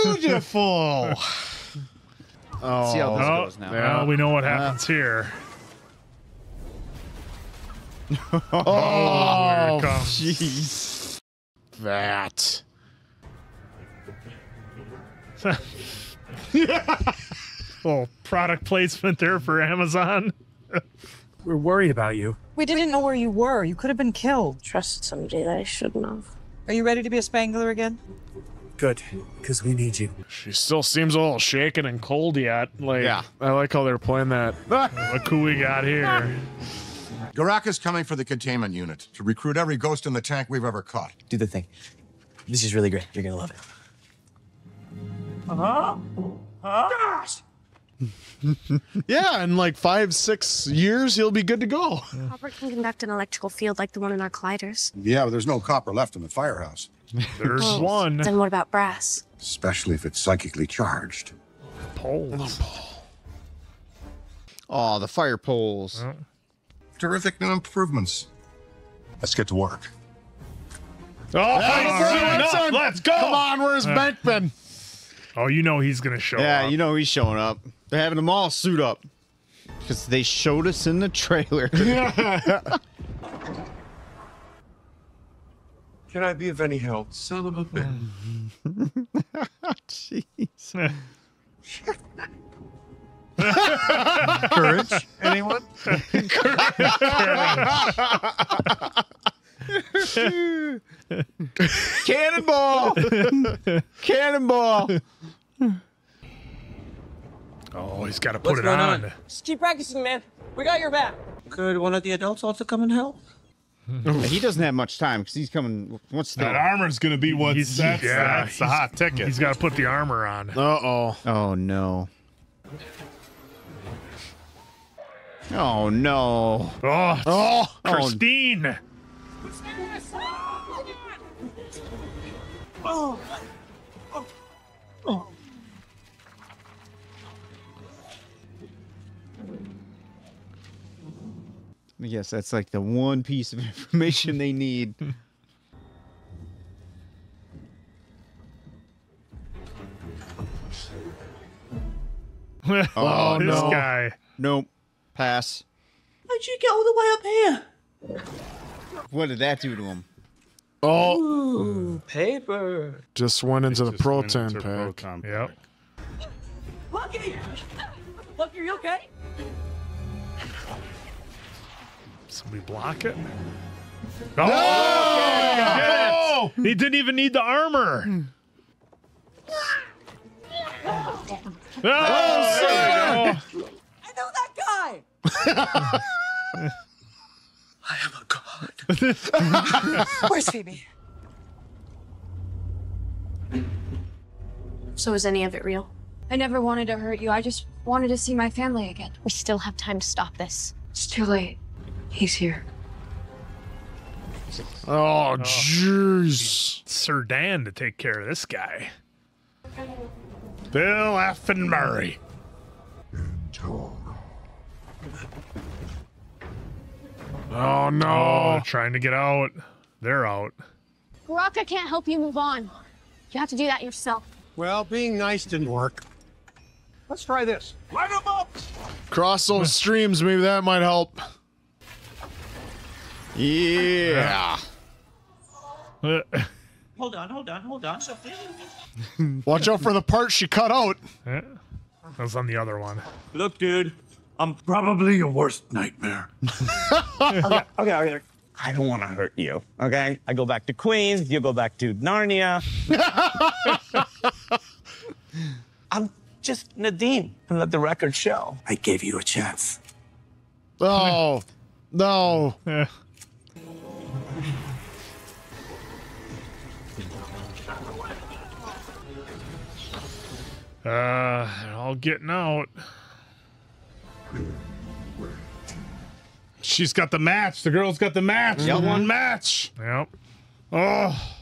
Speaker 2: Let's see how this goes now.
Speaker 1: Well, we know what happens here.
Speaker 3: Oh,
Speaker 1: here it comes.
Speaker 2: Jeez.
Speaker 3: That.
Speaker 1: Little product placement there for Amazon.
Speaker 12: We're worried about you.
Speaker 17: We didn't know where you were. You could have been killed.
Speaker 7: Trusted somebody that I shouldn't have.
Speaker 17: Are you ready to be a Spengler again?
Speaker 12: Good, because we need you.
Speaker 3: She still seems a little shaken and cold yet. Like,
Speaker 2: Yeah.
Speaker 3: I like how they're playing that.
Speaker 1: Look who we got here.
Speaker 13: Garaka's coming for the containment unit to recruit every ghost in the tank we've ever caught.
Speaker 6: Do the thing. This is really great. You're gonna love it.
Speaker 3: Yeah, in like 5-6 years, he'll be good to go.
Speaker 7: Copper can conduct an electrical field like the one in our colliders.
Speaker 13: Yeah, but there's no copper left in the firehouse.
Speaker 1: There's one.
Speaker 7: Then what about brass?
Speaker 13: Especially if it's psychically charged.
Speaker 1: Poles.
Speaker 2: Oh, the fire poles.
Speaker 13: Terrific new improvements. Let's get to work.
Speaker 1: Let's go.
Speaker 3: Come on, where's Bankman?
Speaker 1: Oh, you know he's gonna show up.
Speaker 2: Yeah, you know he's showing up. They're having them all suit up. Because they showed us in the trailer.
Speaker 15: Can I be of any help? Son of a bitch.
Speaker 2: Jeez.
Speaker 15: Courage? Anyone?
Speaker 2: Cannonball! Cannonball!
Speaker 1: Oh, he's got to put it on.
Speaker 11: Just keep practicing, man. We got your back. Could one of the adults also come and help?
Speaker 2: He doesn't have much time because he's coming. What's
Speaker 4: That armor's gonna be what's that's the hot ticket.
Speaker 1: He's got to put the armor on.
Speaker 3: Uh-oh.
Speaker 2: Oh, no. Oh, no.
Speaker 1: Oh, Christine.
Speaker 11: Oh. Oh.
Speaker 2: Yes, that's like the one piece of information they need.
Speaker 1: Oh,
Speaker 3: no.
Speaker 1: This guy.
Speaker 2: Nope. Pass.
Speaker 11: How'd you get all the way up here?
Speaker 2: What did that do to him?
Speaker 3: Oh.
Speaker 11: Ooh, paper.
Speaker 3: Just went into the
Speaker 4: Just went
Speaker 3: proton
Speaker 4: into
Speaker 3: pack.
Speaker 4: proton pack.
Speaker 1: Yep.
Speaker 11: Lucky! Lucky, are you okay?
Speaker 1: Somebody block it. Oh! No! He didn't even need the armor. Oh,
Speaker 11: I know that guy! I am a god.
Speaker 17: Where's Phoebe?
Speaker 7: So is any of it real?
Speaker 17: I never wanted to hurt you. I just wanted to see my family again.
Speaker 7: We still have time to stop this.
Speaker 17: It's too late. He's here.
Speaker 3: Oh, jeez.
Speaker 1: Sir Dan to take care of this guy. Bill F. and Murray.
Speaker 3: Oh, no.
Speaker 1: Oh, trying to get out. They're out.
Speaker 8: Baraka can't help you move on. You have to do that yourself.
Speaker 19: Well, being nice didn't work. Let's try this. Light him up!
Speaker 3: Cross those streams, maybe that might help.
Speaker 2: Yeah.
Speaker 11: Hold on. Sophie.
Speaker 3: Watch out for the part she cut out.
Speaker 1: That was on the other one.
Speaker 11: Look, dude, I'm probably your worst nightmare. Okay. I don't want to hurt you, okay? I go back to Queens, you go back to Narnia. I'm just Nadine, and let the record show. I gave you a chance.
Speaker 3: Oh, no.
Speaker 1: They're all getting out.
Speaker 4: She's got the match. The girl's got the match.
Speaker 2: Yep.
Speaker 4: The one match.
Speaker 1: Yep.
Speaker 4: Oh.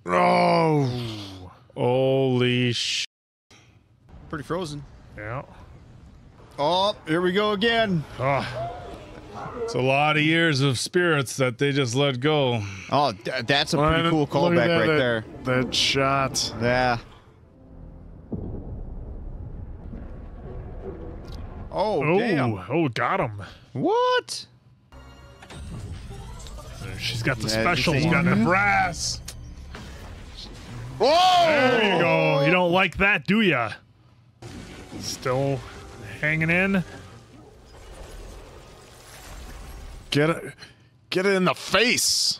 Speaker 3: Oh.
Speaker 4: Holy sh.
Speaker 2: Pretty frozen.
Speaker 1: Yeah.
Speaker 2: Oh, here we go again.
Speaker 1: Oh.
Speaker 4: It's a lot of years of spirits that they just let go.
Speaker 2: Oh, that's a pretty cool callback right there.
Speaker 3: That shot.
Speaker 2: Yeah. Oh, damn.
Speaker 1: Oh, got him.
Speaker 2: What?
Speaker 1: She's got the
Speaker 2: Yeah,
Speaker 1: specials.
Speaker 2: just
Speaker 1: Got the
Speaker 4: brass.
Speaker 3: Whoa!
Speaker 1: There you go. You don't like that, do ya? Still hanging in.
Speaker 3: Get it in the face.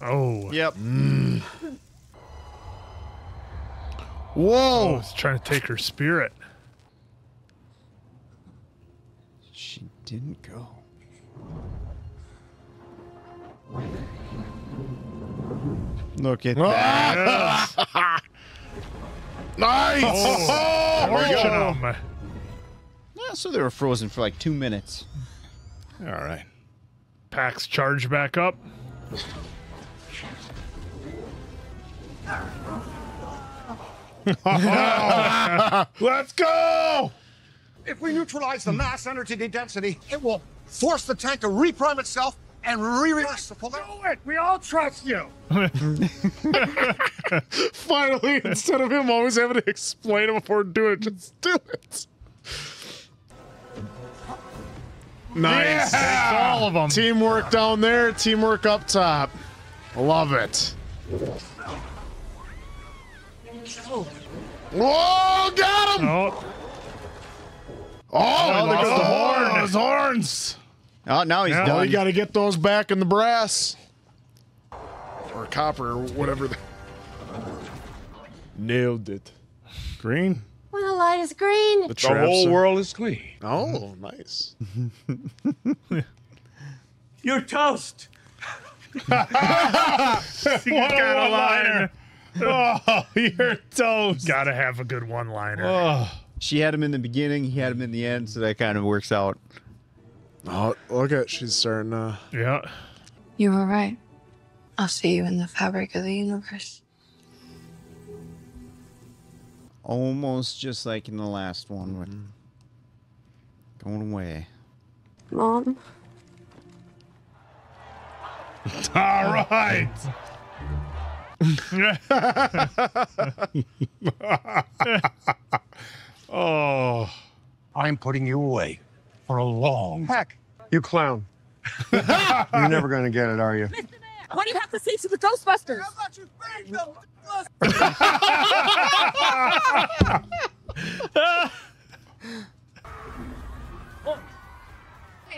Speaker 1: Oh.
Speaker 2: Yep.
Speaker 3: Whoa.
Speaker 1: He's trying to take her spirit.
Speaker 2: She didn't go. Look at that.
Speaker 3: Nice.
Speaker 1: Oh, torching 'em.
Speaker 2: Yeah, so they were frozen for like 2 minutes.
Speaker 4: All right.
Speaker 1: Pax charge back up.
Speaker 4: Let's go!
Speaker 19: If we neutralize the mass energy density, it will force the tank to reprime itself and re-release the polarity. Do it! We all trust you!
Speaker 3: Finally, instead of him always having to explain it before doing it, just do it. Nice.
Speaker 1: Takes all of them.
Speaker 3: Teamwork down there, teamwork up top. Love it. Whoa, got him!
Speaker 1: Oh,
Speaker 3: Oh,
Speaker 1: there goes the horn.
Speaker 3: His horns.
Speaker 2: Oh, now he's
Speaker 3: Well,
Speaker 2: done.
Speaker 3: you got to get those back in the brass. Or copper, or whatever. Nailed it. Green?
Speaker 8: When the light is green.
Speaker 3: The
Speaker 15: whole world is clean.
Speaker 3: Oh, nice.
Speaker 11: You're toast.
Speaker 1: what a one-liner.
Speaker 4: Oh, you're toast.
Speaker 1: Gotta have a good one-liner.
Speaker 4: Oh.
Speaker 2: She had him in the beginning, he had him in the end, so that kind of works out.
Speaker 3: Oh, look at she's starting to.
Speaker 1: Yeah.
Speaker 17: You were right. I'll see you in the fabric of the universe.
Speaker 2: Almost just like in the last one. With going away.
Speaker 7: Mom.
Speaker 1: All right.
Speaker 19: Oh. I'm putting you away for a long. Heck, you clown. You're never going to get it, are you?
Speaker 8: Why do you have to say to the Ghostbusters?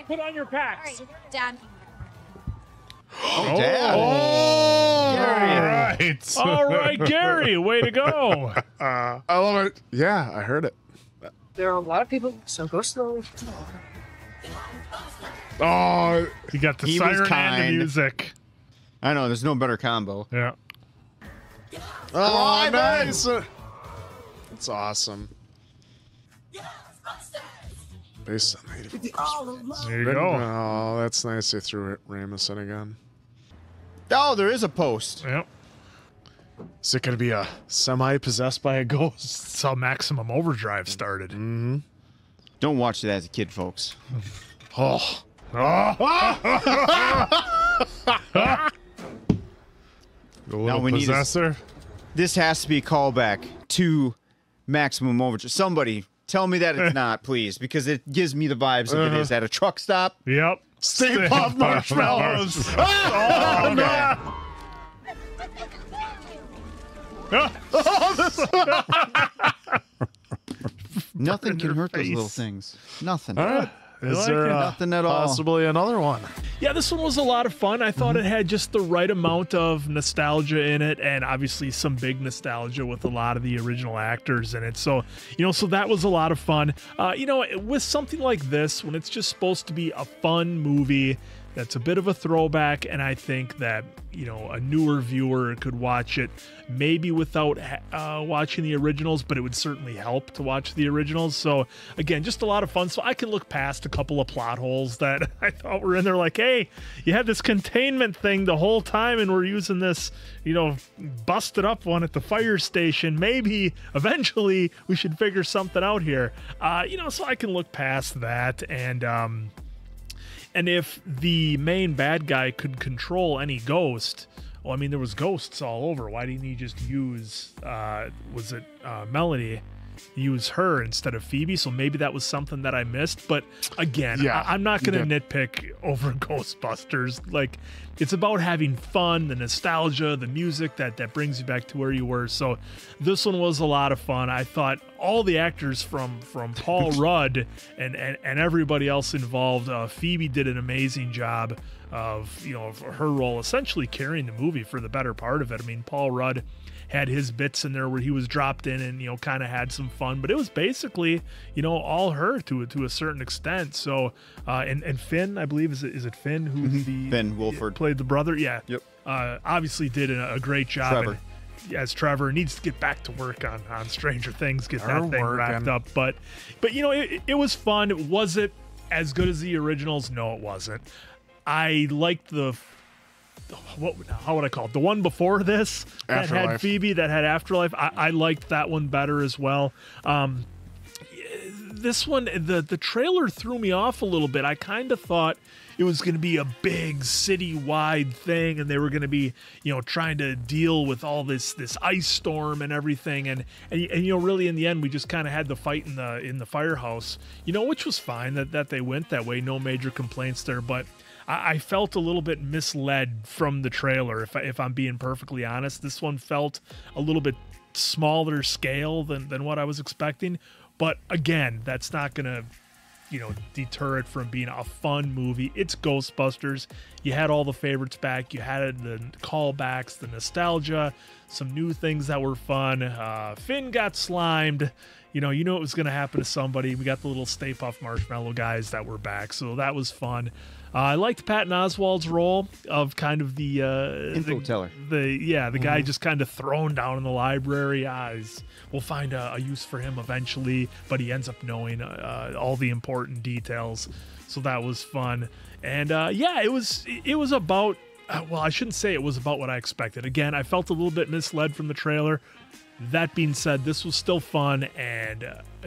Speaker 1: Put on your packs.
Speaker 8: All right, Dad.
Speaker 2: Oh, Dad.
Speaker 1: All right, Gary, way to go.
Speaker 3: I love it. Yeah, I heard it.
Speaker 21: There are a lot of people, so go slowly.
Speaker 3: Oh,
Speaker 1: you got the
Speaker 2: He was
Speaker 1: siren and the
Speaker 2: kind.
Speaker 1: music.
Speaker 2: I know, there's no better combo.
Speaker 1: Yeah.
Speaker 3: Oh, nice. That's awesome. Based on native.
Speaker 1: There you go.
Speaker 3: Oh, that's nice. They threw Ramus in again.
Speaker 2: Oh, there is a post.
Speaker 1: Yep.
Speaker 3: Is it going to be a semi-possessed by a ghost?
Speaker 1: That's how Maximum Overdrive started.
Speaker 3: Mm-hmm.
Speaker 2: Don't watch it as a kid, folks.
Speaker 3: Oh.
Speaker 1: The little possessor.
Speaker 2: This has to be a callback to Maximum Overdrive. Somebody tell me that it's not, please, because it gives me the vibes if it is at a truck stop.
Speaker 1: Yep.
Speaker 3: Stay Puft Marshmallows.
Speaker 1: Oh, man.
Speaker 2: Nothing can hurt those little things. Nothing.
Speaker 3: Is there
Speaker 2: nothing at all?
Speaker 3: Possibly another one?
Speaker 1: Yeah, this one was a lot of fun. I thought it had just the right amount of nostalgia in it, and obviously some big nostalgia with a lot of the original actors in it. So, so that was a lot of fun. With something like this, when it's just supposed to be a fun movie that's a bit of a throwback, and I think that, a newer viewer could watch it maybe without watching the originals, but it would certainly help to watch the originals. So again, just a lot of fun. So I can look past a couple of plot holes that I thought were in there, like, hey, you had this containment thing the whole time and we're using this, busted up one at the fire station. Maybe eventually we should figure something out here. So I can look past that. And if the main bad guy could control any ghost, well, I mean, there was ghosts all over. Why didn't he just use, Melanie, use her instead of Phoebe? So maybe that was something that I missed. But again, I'm not going to nitpick over Ghostbusters. Like, it's about having fun, the nostalgia, the music that brings you back to where you were. So this one was a lot of fun. I thought all the actors from Paul Rudd and everybody else involved, Phoebe did an amazing job of her role, essentially carrying the movie for the better part of it. I mean, Paul Rudd had his bits in there where he was dropped in and kind of had some fun, but it was basically all her to a certain extent. So and Finn, I believe, is it Finn who's
Speaker 2: Finn Wolfhard
Speaker 1: played the brother? Yeah.
Speaker 2: Yep.
Speaker 1: Obviously did a great job.
Speaker 2: Trevor.
Speaker 1: As Trevor needs to get back to work on Stranger Things, get that thing wrapped up. But it was fun. Was it as good as the originals? No, it wasn't. I liked how would I call it? The one before this that had Phoebe, that had Afterlife. I liked that one better as well. This one, the trailer threw me off a little bit. I kind of thought it was going to be a big city-wide thing, and they were going to be, trying to deal with all this ice storm and everything. And really in the end, we just kind of had the fight in the firehouse, which was fine that they went that way. No major complaints there, but I felt a little bit misled from the trailer, if I'm being perfectly honest. This one felt a little bit smaller scale than what I was expecting. But again, that's not going to, deter it from being a fun movie. It's Ghostbusters. You had all the favorites back. You had the callbacks, the nostalgia, some new things that were fun. Finn got slimed. You knew it was going to happen to somebody. We got the little Stay Puft Marshmallow guys that were back, so that was fun. I liked Patton Oswalt's role of kind of the
Speaker 2: info teller.
Speaker 1: The guy just kind of thrown down in the library. We'll find a use for him eventually, but he ends up knowing all the important details. So that was fun. And it was about. Well, I shouldn't say it was about what I expected. Again, I felt a little bit misled from the trailer. That being said, this was still fun and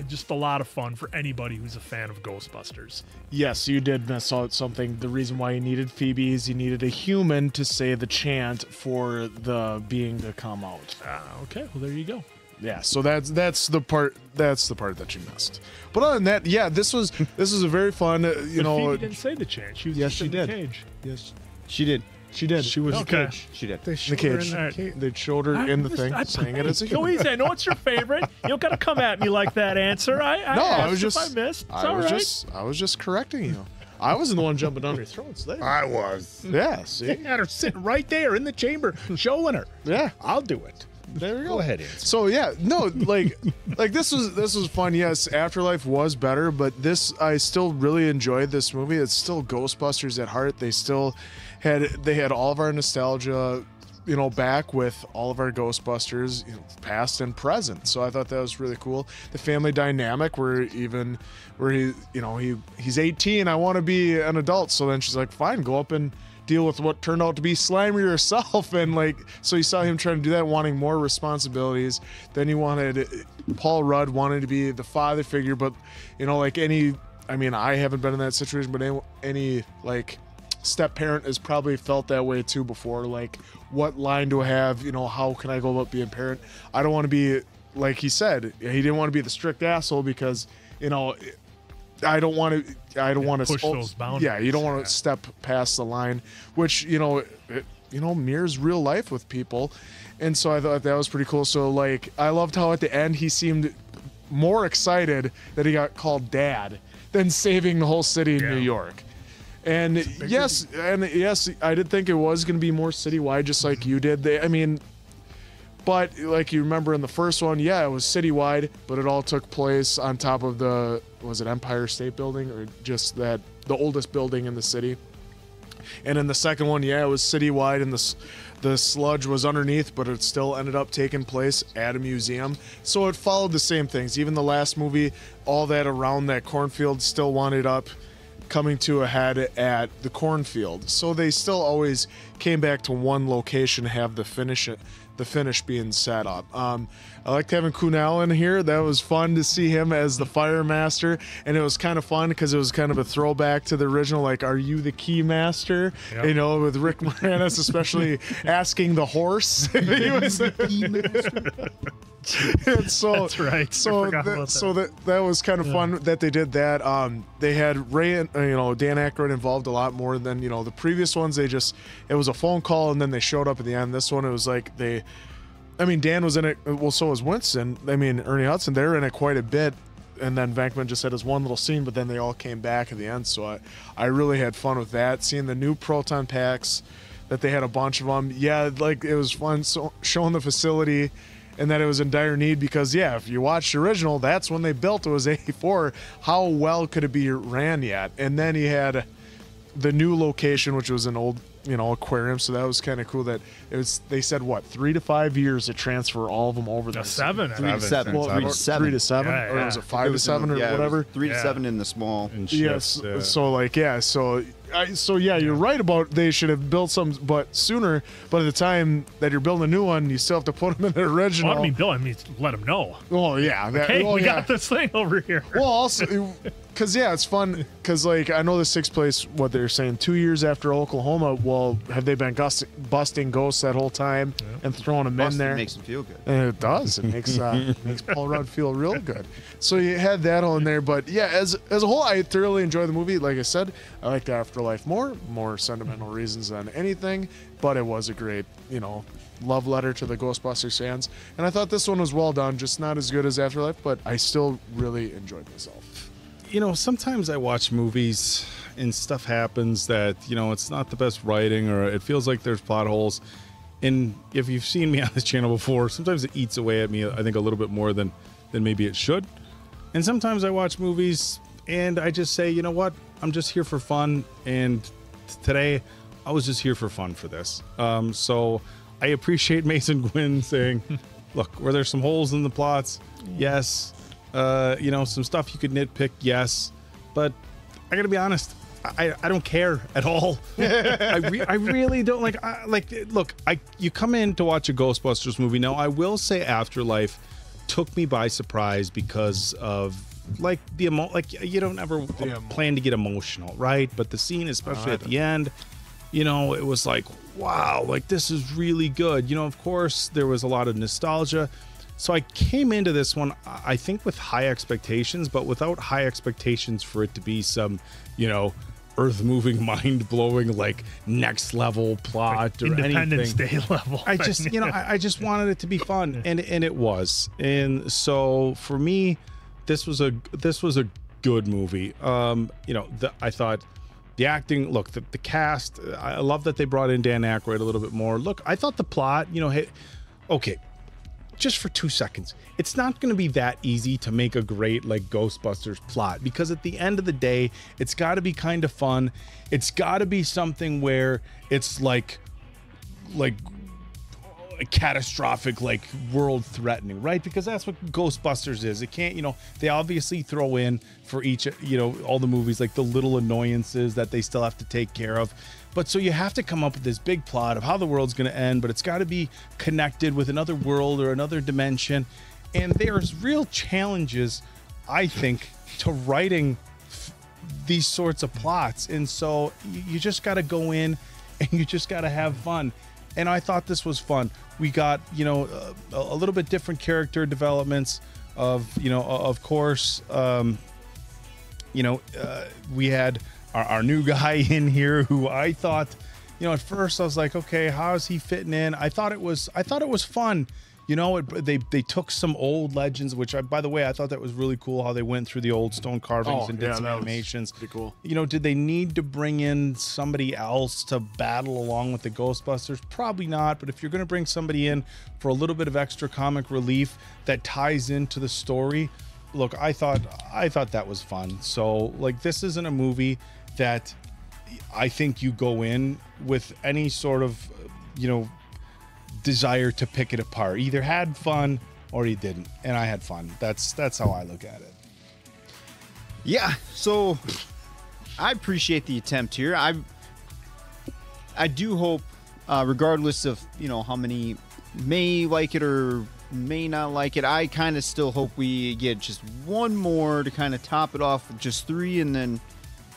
Speaker 1: just a lot of fun for anybody who's a fan of Ghostbusters.
Speaker 3: Yes, you did miss out something. The reason why you needed Phoebe is you needed a human to say the chant for the being to come out.
Speaker 1: Okay, well there you go.
Speaker 3: Yeah, so that's the part that you missed. But other than that, yeah, this was a very fun.
Speaker 1: But Phoebe didn't say the chant. She was
Speaker 3: yes,
Speaker 1: just
Speaker 3: she
Speaker 1: in
Speaker 3: did.
Speaker 1: the cage.
Speaker 2: Yes, she did.
Speaker 3: She did.
Speaker 1: She was okay.
Speaker 2: She did.
Speaker 3: They showed her in the cage. They showed her in the thing, saying it as a
Speaker 1: Go easy. I know it's your favorite. You don't got to come at me like that. Answer. I was just. If I missed. It's all right.
Speaker 3: I was just correcting you. I wasn't the one jumping down your throats there.
Speaker 4: I was.
Speaker 3: Yeah. See,
Speaker 4: they had her sitting right there in the chamber, showing her.
Speaker 3: Yeah,
Speaker 4: I'll do it.
Speaker 3: There we go.
Speaker 4: Go ahead, Answer.
Speaker 3: So yeah, no, like this was fun. Yes, Afterlife was better, but I still really enjoyed this movie. It's still Ghostbusters at heart. They had all of our nostalgia, back with all of our Ghostbusters, past and present. So I thought that was really cool. The family dynamic where he's 18, I want to be an adult. So then she's like, fine, go up and deal with what turned out to be Slimer yourself. And so you saw him trying to do that, wanting more responsibilities. Then Paul Rudd wanted to be the father figure, but I haven't been in that situation, but any step parent has probably felt that way too before. Like, what line do I have? How can I go about being a parent? I don't want to be, like he said, he didn't want to be the strict asshole because, I don't want to
Speaker 1: push those boundaries.
Speaker 3: Yeah, you don't want to step past the line, which mirrors real life with people, and so I thought that was pretty cool. So I loved how at the end he seemed more excited that he got called Dad than saving the whole city in New York. And yes, I did think it was going to be more citywide, just like you did. But like you remember in the first one, it was citywide, but it all took place on top of was it Empire State Building or just the oldest building in the city? And in the second one, it was citywide and the sludge was underneath, but it still ended up taking place at a museum. So it followed the same things. Even the last movie, all that around that cornfield still wound up coming to a head at the cornfield. So they still always came back to one location to have the finish being set up. I liked having Kumail in here. That was fun to see him as the fire master, and it was kind of fun because it was kind of a throwback to the original, like, are you the key master? Yep. With Rick Moranis especially asking the horse if he was the key master. And so
Speaker 1: that's right.
Speaker 3: So that was kind of fun that they did that. They had Ray and Dan Aykroyd involved a lot more than the previous ones. It was a phone call and then they showed up at the end. This one it was like Dan was in it. Well, so was Winston. Ernie Hudson. They're in it quite a bit. And then Venkman just had his one little scene, but then they all came back at the end. So I really had fun with that. Seeing the new proton packs, that they had a bunch of them. Yeah, it was fun showing the facility. And that it was in dire need because, if you watch the original, that's when they built it, was 84. How well could it be ran yet? And then he had the new location, which was an old, aquarium. So that was kind of cool that it was, they said, 3 to 5 years to transfer all of them over there.
Speaker 1: 7.
Speaker 2: 3 to 7.
Speaker 3: Well, 3 to 7?
Speaker 1: Yeah,
Speaker 3: or was it 5 to 7 or whatever?
Speaker 2: 3 to 7 in the small.
Speaker 3: Yes. So you're right about they should have built some, but sooner. But at the time that you're building a new one, you still have to put them in the original.
Speaker 1: Well, let them know.
Speaker 3: Oh yeah.
Speaker 1: We got this thing over here.
Speaker 3: Well, also, because it's fun. Because I know this takes place. What they're saying 2 years after Oklahoma. Well, have they been busting ghosts that whole time and throwing them in there?
Speaker 2: Makes them feel good.
Speaker 3: And it does. It makes Paul Rudd feel real good. So you had that on there, but as a whole, I thoroughly enjoyed the movie. Like I said, I liked Afterlife more sentimental reasons than anything, but it was a great, love letter to the Ghostbusters fans. And I thought this one was well done, just not as good as Afterlife, but I still really enjoyed myself.
Speaker 4: Sometimes I watch movies and stuff happens that, it's not the best writing or it feels like there's plot holes. And if you've seen me on this channel before, sometimes it eats away at me, I think, a little bit more than maybe it should. And sometimes I watch movies and I just say, you know what? I'm just here for fun. And today I was just here for fun for this. So I appreciate Mason Gwynn saying, look, were there some holes in the plots? Yes. Some stuff you could nitpick. Yes. But I gotta be honest, I don't care at all. I really don't look. You come in to watch a Ghostbusters movie. Now I will say Afterlife took me by surprise because of you don't ever plan to get emotional, right? But the scene, especially at the end, it was like, wow, like this is really good. Of course there was a lot of nostalgia. So I came into this one, I think, with high expectations, but without high expectations for it to be some, earth-moving, mind-blowing, like next level plot or
Speaker 1: Independence
Speaker 4: anything.
Speaker 1: Day level.
Speaker 4: I just, I just wanted it to be fun, and it was. And so for me, this was a good movie. I thought the acting, look, the cast. I love that they brought in Dan Aykroyd a little bit more. Look, I thought the plot, hey, okay. Just for 2 seconds, it's not going to be that easy to make a great Ghostbusters plot, because at the end of the day, it's got to be kind of fun. It's got to be something where it's like catastrophic, world threatening, right? Because that's what Ghostbusters is. It can't, they obviously throw in for each, all the movies, the little annoyances that they still have to take care of. But so you have to come up with this big plot of how the world's going to end, but it's got to be connected with another world or another dimension. And there's real challenges, I think, to writing these sorts of plots. And so you just got to go in and you just got to have fun. And I thought this was fun. We got, a little bit different character developments of course, we had our new guy in here who I thought, at first I was like, okay, how is he fitting in? I thought it was fun. They took some old legends, which by the way, I thought that was really cool how they went through the old stone carvings and did some animations.
Speaker 3: Pretty cool.
Speaker 4: Did they need to bring in somebody else to battle along with the Ghostbusters? Probably not, but if you're going to bring somebody in for a little bit of extra comic relief that ties into the story, look, I thought that was fun. So this isn't a movie that I think you go in with any sort of, desire to pick it apart. Either had fun or you didn't, and I had fun. That's how I look at it.
Speaker 2: Yeah, so I appreciate the attempt here. I do hope, regardless of how many may like it or may not like it, I kind of still hope we get just one more to kind of top it off with just 3, and then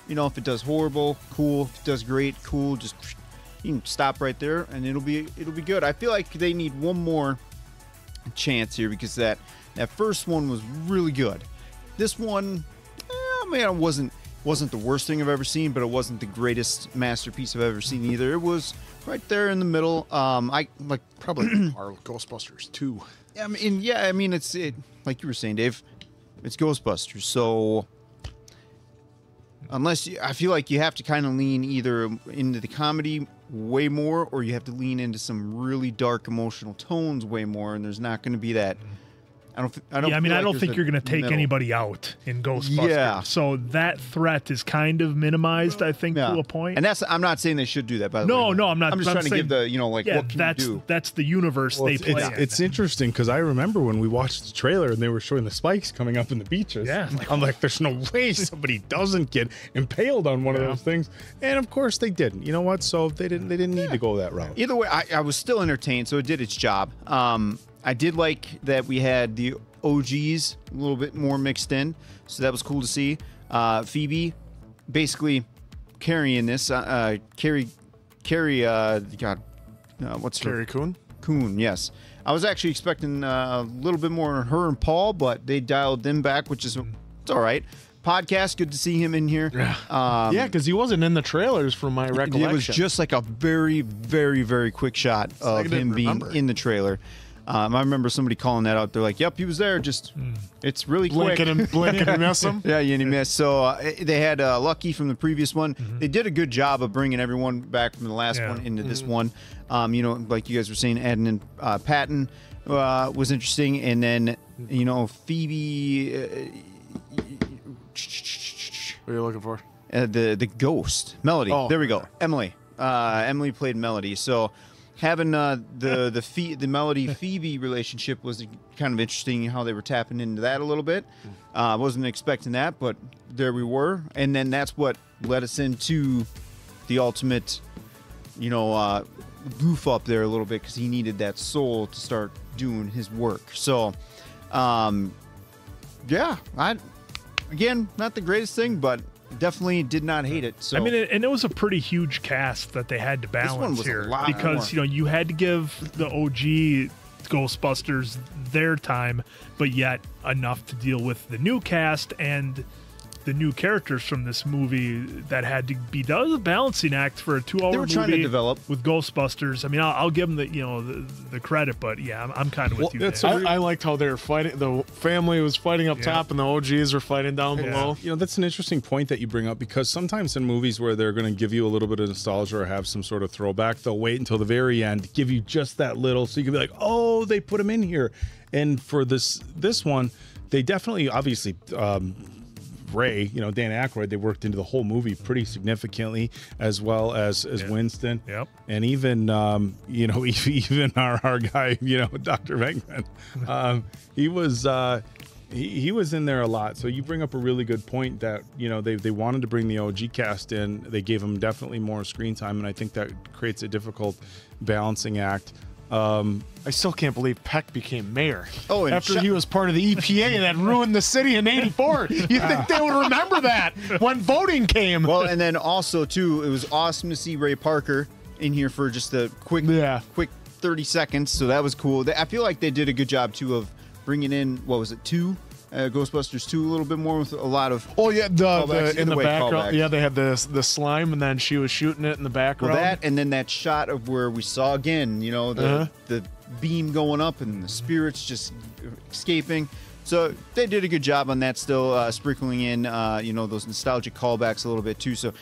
Speaker 2: if it does horrible, cool. If it does great, cool. Just you can stop right there, and it'll be good. I feel like they need one more chance here, because that first one was really good. This one, it wasn't the worst thing I've ever seen, but it wasn't the greatest masterpiece I've ever seen either. It was right there in the middle. I probably
Speaker 3: our Ghostbusters 2.
Speaker 2: I mean, it's like you were saying, Dave. It's Ghostbusters, so. I feel like you have to kind of lean either into the comedy way more, or you have to lean into some really dark emotional tones way more, and there's not going to be that. I don't think you're going to take
Speaker 1: anybody out in Ghostbusters. Yeah. So that threat is kind of minimized, I think, to a point.
Speaker 2: And I'm not saying they should do that, by the way.
Speaker 1: No, I'm not.
Speaker 2: I'm just trying to give the, what can you do?
Speaker 1: That's the universe they play in.
Speaker 4: It's interesting, because I remember when we watched the trailer and they were showing the spikes coming up in the beaches.
Speaker 1: Yeah.
Speaker 4: I'm like, there's no way somebody doesn't get impaled on one of those things. And of course they didn't. You know what? So they didn't need to go that route.
Speaker 2: Either way, I was still entertained, so it did its job. I did like that we had the OGs a little bit more mixed in, so that was cool to see. Phoebe basically carrying this. Carrie, what's her?
Speaker 3: Carrie Coon?
Speaker 2: Coon, yes. I was actually expecting a little bit more of her and Paul, but they dialed them back, which is it's all right. Podcast, good to see him in here.
Speaker 3: Yeah, because he wasn't in the trailers from my recollection.
Speaker 2: It was just like a very, very, very quick shot of him being in the trailer. I remember somebody calling that out. They're like, "Yep, he was there. Just it's really quick."
Speaker 3: Blink and miss him.
Speaker 2: Yeah, you miss. So they had Lucky from the previous one. They did a good job of bringing everyone back from the last one into this one. Like you guys were saying, adding in Patton was interesting, and then Phoebe.
Speaker 3: What are you looking for?
Speaker 2: The ghost Melody. There we go. Emily. Emily played Melody. So having the Melody Phoebe relationship was kind of interesting. How they were tapping into that a little bit. I wasn't expecting that, but there we were, and then that's what led us into the ultimate, goof up there a little bit because he needed that soul to start doing his work. So, again, not the greatest thing, but definly did not hate it. So
Speaker 1: I mean, and it was a pretty huge cast that they had to balance
Speaker 2: was a
Speaker 1: here
Speaker 2: lot
Speaker 1: because
Speaker 2: more.
Speaker 1: you had to give the OG Ghostbusters their time, but yet enough to deal with the new cast and the new characters from this movie that had to be done. It was a balancing act for a 2-hour
Speaker 2: They were
Speaker 1: movie
Speaker 2: trying to develop
Speaker 1: with Ghostbusters. I mean, I'll give them the credit, but yeah, I'm kind of with you.
Speaker 3: That's
Speaker 1: there.
Speaker 3: I liked how they were fighting. The family was fighting up top, and the OGs were fighting down below.
Speaker 4: That's an interesting point that you bring up because sometimes in movies where they're going to give you a little bit of nostalgia or have some sort of throwback, they'll wait until the very end, give you just that little, so you can be like, oh, they put him in here. And for this one, they definitely, obviously. Ray, Dan Aykroyd, they worked into the whole movie pretty significantly, as well as Winston.
Speaker 1: Yep.
Speaker 4: And even even our guy, Dr. Venkman, he was in there a lot. So you bring up a really good point that they wanted to bring the OG cast in. They gave him definitely more screen time, and I think that creates a difficult balancing act.
Speaker 3: I still can't believe Peck became mayor.
Speaker 2: Oh, and
Speaker 3: after he was part of the EPA that ruined the city in '84. You think they would remember that when voting came?
Speaker 2: Well, and then also too, it was awesome to see Ray Parker in here for just a quick 30 seconds. So that was cool. I feel like they did a good job too of bringing in Ghostbusters 2 a little bit more with a lot of
Speaker 3: in the background.
Speaker 2: Callbacks.
Speaker 3: Yeah, they had the slime, and then she was shooting it in the background.
Speaker 2: Well, that and then that shot of where we saw again, the beam going up and the spirits just escaping. So they did a good job on that. Still sprinkling in those nostalgic callbacks a little bit too. So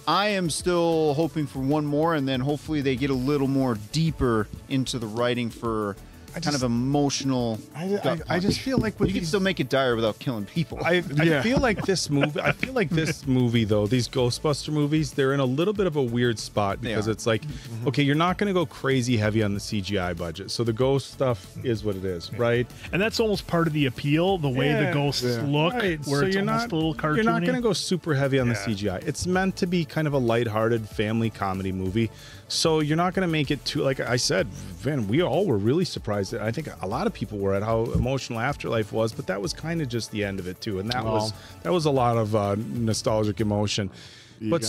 Speaker 2: I am still hoping for one more, and then hopefully they get a little more deeper into the writing for. Kind of emotional.
Speaker 4: I just feel like
Speaker 2: you can still make it dire without killing people.
Speaker 4: I feel like this movie. I feel like this movie, though, these Ghostbuster movies, they're in a little bit of a weird spot because it's like, okay, you're not going to go crazy heavy on the CGI budget, so the ghost stuff is what it is, right?
Speaker 1: And that's almost part of the appeal, the way the ghosts look, where
Speaker 4: so
Speaker 1: it's
Speaker 4: you're
Speaker 1: almost a little cartoony.
Speaker 4: You're not going to go super heavy on the CGI. It's meant to be kind of a lighthearted family comedy movie. So you're not going to make it too, like I said, Vin, we all were really surprised. I think a lot of people were at how emotional Afterlife was, but that was kind of just the end of it too, and that was a lot of nostalgic emotion. You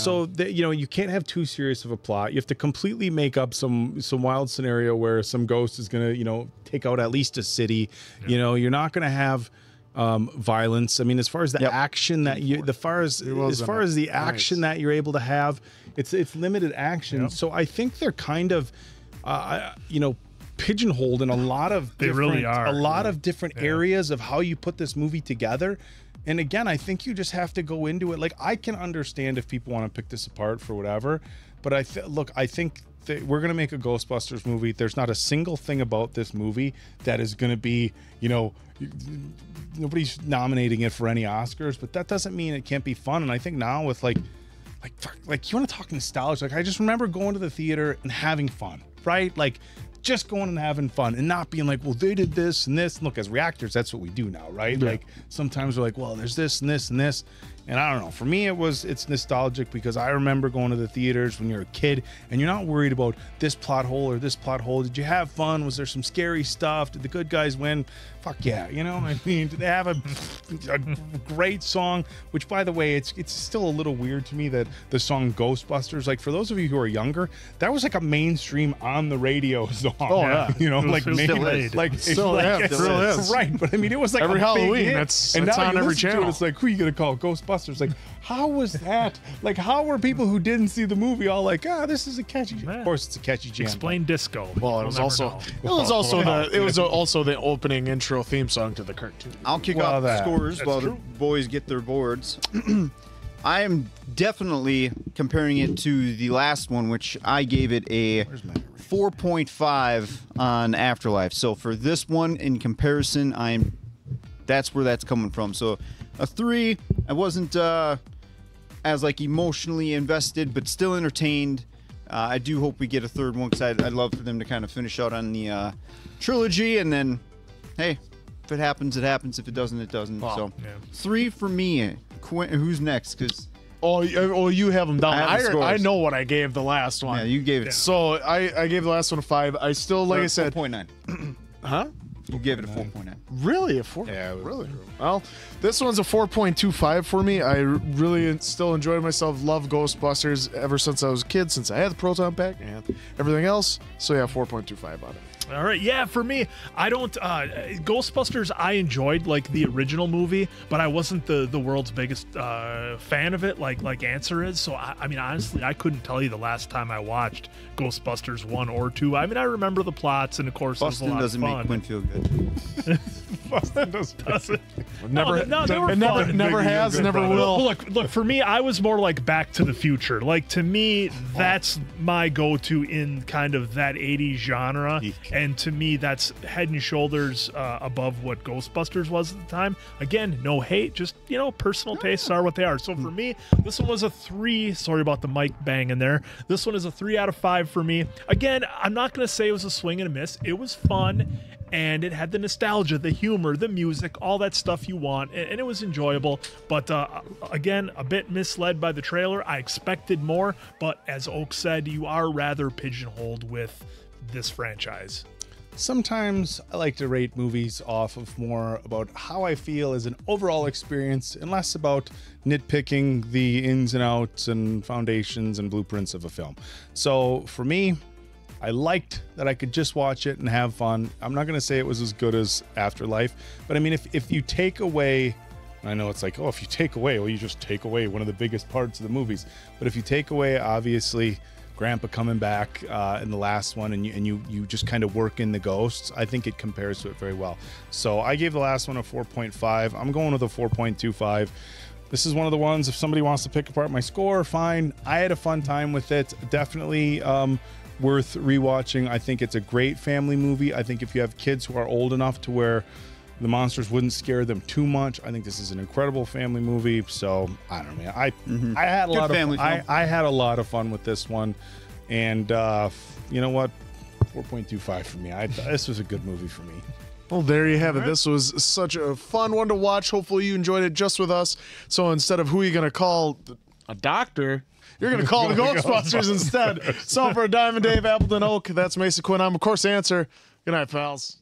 Speaker 4: can't have too serious of a plot. You have to completely make up some wild scenario where some ghost is going to take out at least a city. You're not going to have violence. I mean, as far as the action that the action that you're able to have, it's limited action. So I think they're kind of pigeonholed in a lot of different areas of how you put this movie together. And again, I think you just have to go into it. Like, I can understand if people want to pick this apart for whatever, but I think we're going to make a Ghostbusters movie. There's not a single thing about this movie that is going to be, nobody's nominating it for any Oscars, but that doesn't mean it can't be fun. And I think now with like you want to talk nostalgia, like I just remember going to the theater and having fun, right? Like just going and having fun and not being like, well, they did this and this. And look, as reactors, that's what we do now, right? Yeah. Like sometimes we're like, well, there's this and this and this. And I don't know, for me, it's nostalgic because I remember going to the theaters when you're a kid and you're not worried about this plot hole or this plot hole. Did you have fun? Was there some scary stuff? Did the good guys win? Fuck yeah. I mean, did they have a great song? Which, by the way, it's still a little weird to me that the song Ghostbusters, like for those of you who are younger, that was like a mainstream on the radio song.
Speaker 1: Oh, yeah.
Speaker 3: Still is.
Speaker 4: Right. But I mean, it was like
Speaker 3: every
Speaker 4: a
Speaker 3: Halloween.
Speaker 4: Big hit.
Speaker 3: It's
Speaker 4: now
Speaker 3: on every channel.
Speaker 4: It's like, who are you going to call Ghostbusters? Like, how was that? Like, how were people who didn't see the movie all like, this is a catchy jam? Of course, it's a catchy jam.
Speaker 1: Explain disco.
Speaker 3: Well, it was also the opening intro theme song to the cartoon.
Speaker 2: I'll kick off the scores while the boys get their boards. I am definitely comparing it to the last one, which I gave it a 4.5 on Afterlife. So for this one, in comparison, that's where that's coming from. So a 3. I wasn't as like emotionally invested, but still entertained. I do hope we get a third one because I'd love for them to kind of finish out on the trilogy, and then, hey, if it happens, it happens. If it doesn't, it doesn't.
Speaker 1: Wow.
Speaker 2: So
Speaker 1: Yeah.
Speaker 2: 3 for me. Who's next? Because
Speaker 3: you have them down.
Speaker 2: I have the
Speaker 3: I
Speaker 2: scores.
Speaker 3: know what I gave the last one.
Speaker 2: Yeah, you gave it.
Speaker 3: So I gave the last one a 5. I still, like I said,
Speaker 2: 4.9.
Speaker 3: Huh?
Speaker 2: You gave it a 4.9.
Speaker 3: Really, a 4? Yeah, really. Well, this one's a 4.25 for me. I really still enjoyed myself. Love Ghostbusters ever since I was a kid, since I had the proton pack and everything else. So yeah, 4.25 on it.
Speaker 1: All right, yeah, for me, I don't Ghostbusters I enjoyed like the original movie, but I wasn't the world's biggest fan of it like Answer is. So I mean, honestly, I couldn't tell you the last time I watched Ghostbusters 1 or 2. I mean, I remember the plots, and of course it was a
Speaker 2: Boston
Speaker 1: lot
Speaker 2: doesn't
Speaker 1: of
Speaker 2: make
Speaker 1: fun.
Speaker 2: Quinn feel good.
Speaker 1: Boston doesn't.
Speaker 3: Never,
Speaker 1: no, they were
Speaker 3: it
Speaker 1: fun.
Speaker 3: never has, never will.
Speaker 1: Look, for me, I was more like Back to the Future. Like, to me, that's my go-to in kind of that 80s genre. And to me, that's head and shoulders above what Ghostbusters was at the time. Again, no hate, just, personal tastes are what they are. So for me, this one was a 3. Sorry about the mic bang in there. This one is a 3 out of 5 for me. Again, I'm not going to say it was a swing and a miss. It was fun. And it had the nostalgia, the humor, the music, all that stuff you want, and it was enjoyable. But again, a bit misled by the trailer. I expected more, but as Oak said, you are rather pigeonholed with this franchise.
Speaker 4: Sometimes I like to rate movies off of more about how I feel as an overall experience and less about nitpicking the ins and outs and foundations and blueprints of a film. So for me, I liked that I could just watch it and have fun. I'm not going to say it was as good as Afterlife, but I mean, if you take away, I know it's like, oh, if you take away, well, you just take away one of the biggest parts of the movies. But if you take away, obviously, Grandpa coming back in the last one, and you just kind of work in the ghosts, I think it compares to it very well. So I gave the last one a 4.5. I'm going with a 4.25. This is one of the ones, if somebody wants to pick apart my score, fine. I had a fun time with it. Definitely worth rewatching. I think it's a great family movie. I think if you have kids who are old enough to where the monsters wouldn't scare them too much, I think this is an incredible family movie. So I don't know, man. I had a lot of fun. I had a lot of fun with this one, and you know what? 4.25 for me. This was a good movie for me.
Speaker 3: Well, there you have it. This was such a fun one to watch. Hopefully you enjoyed it just with us. So instead of who are you going to call a doctor, you're going to call the Ghostbusters instead. So for Diamond Dave, Appleton Oak, that's Mason Quinn. I'm, of course, Answer. Good night, pals.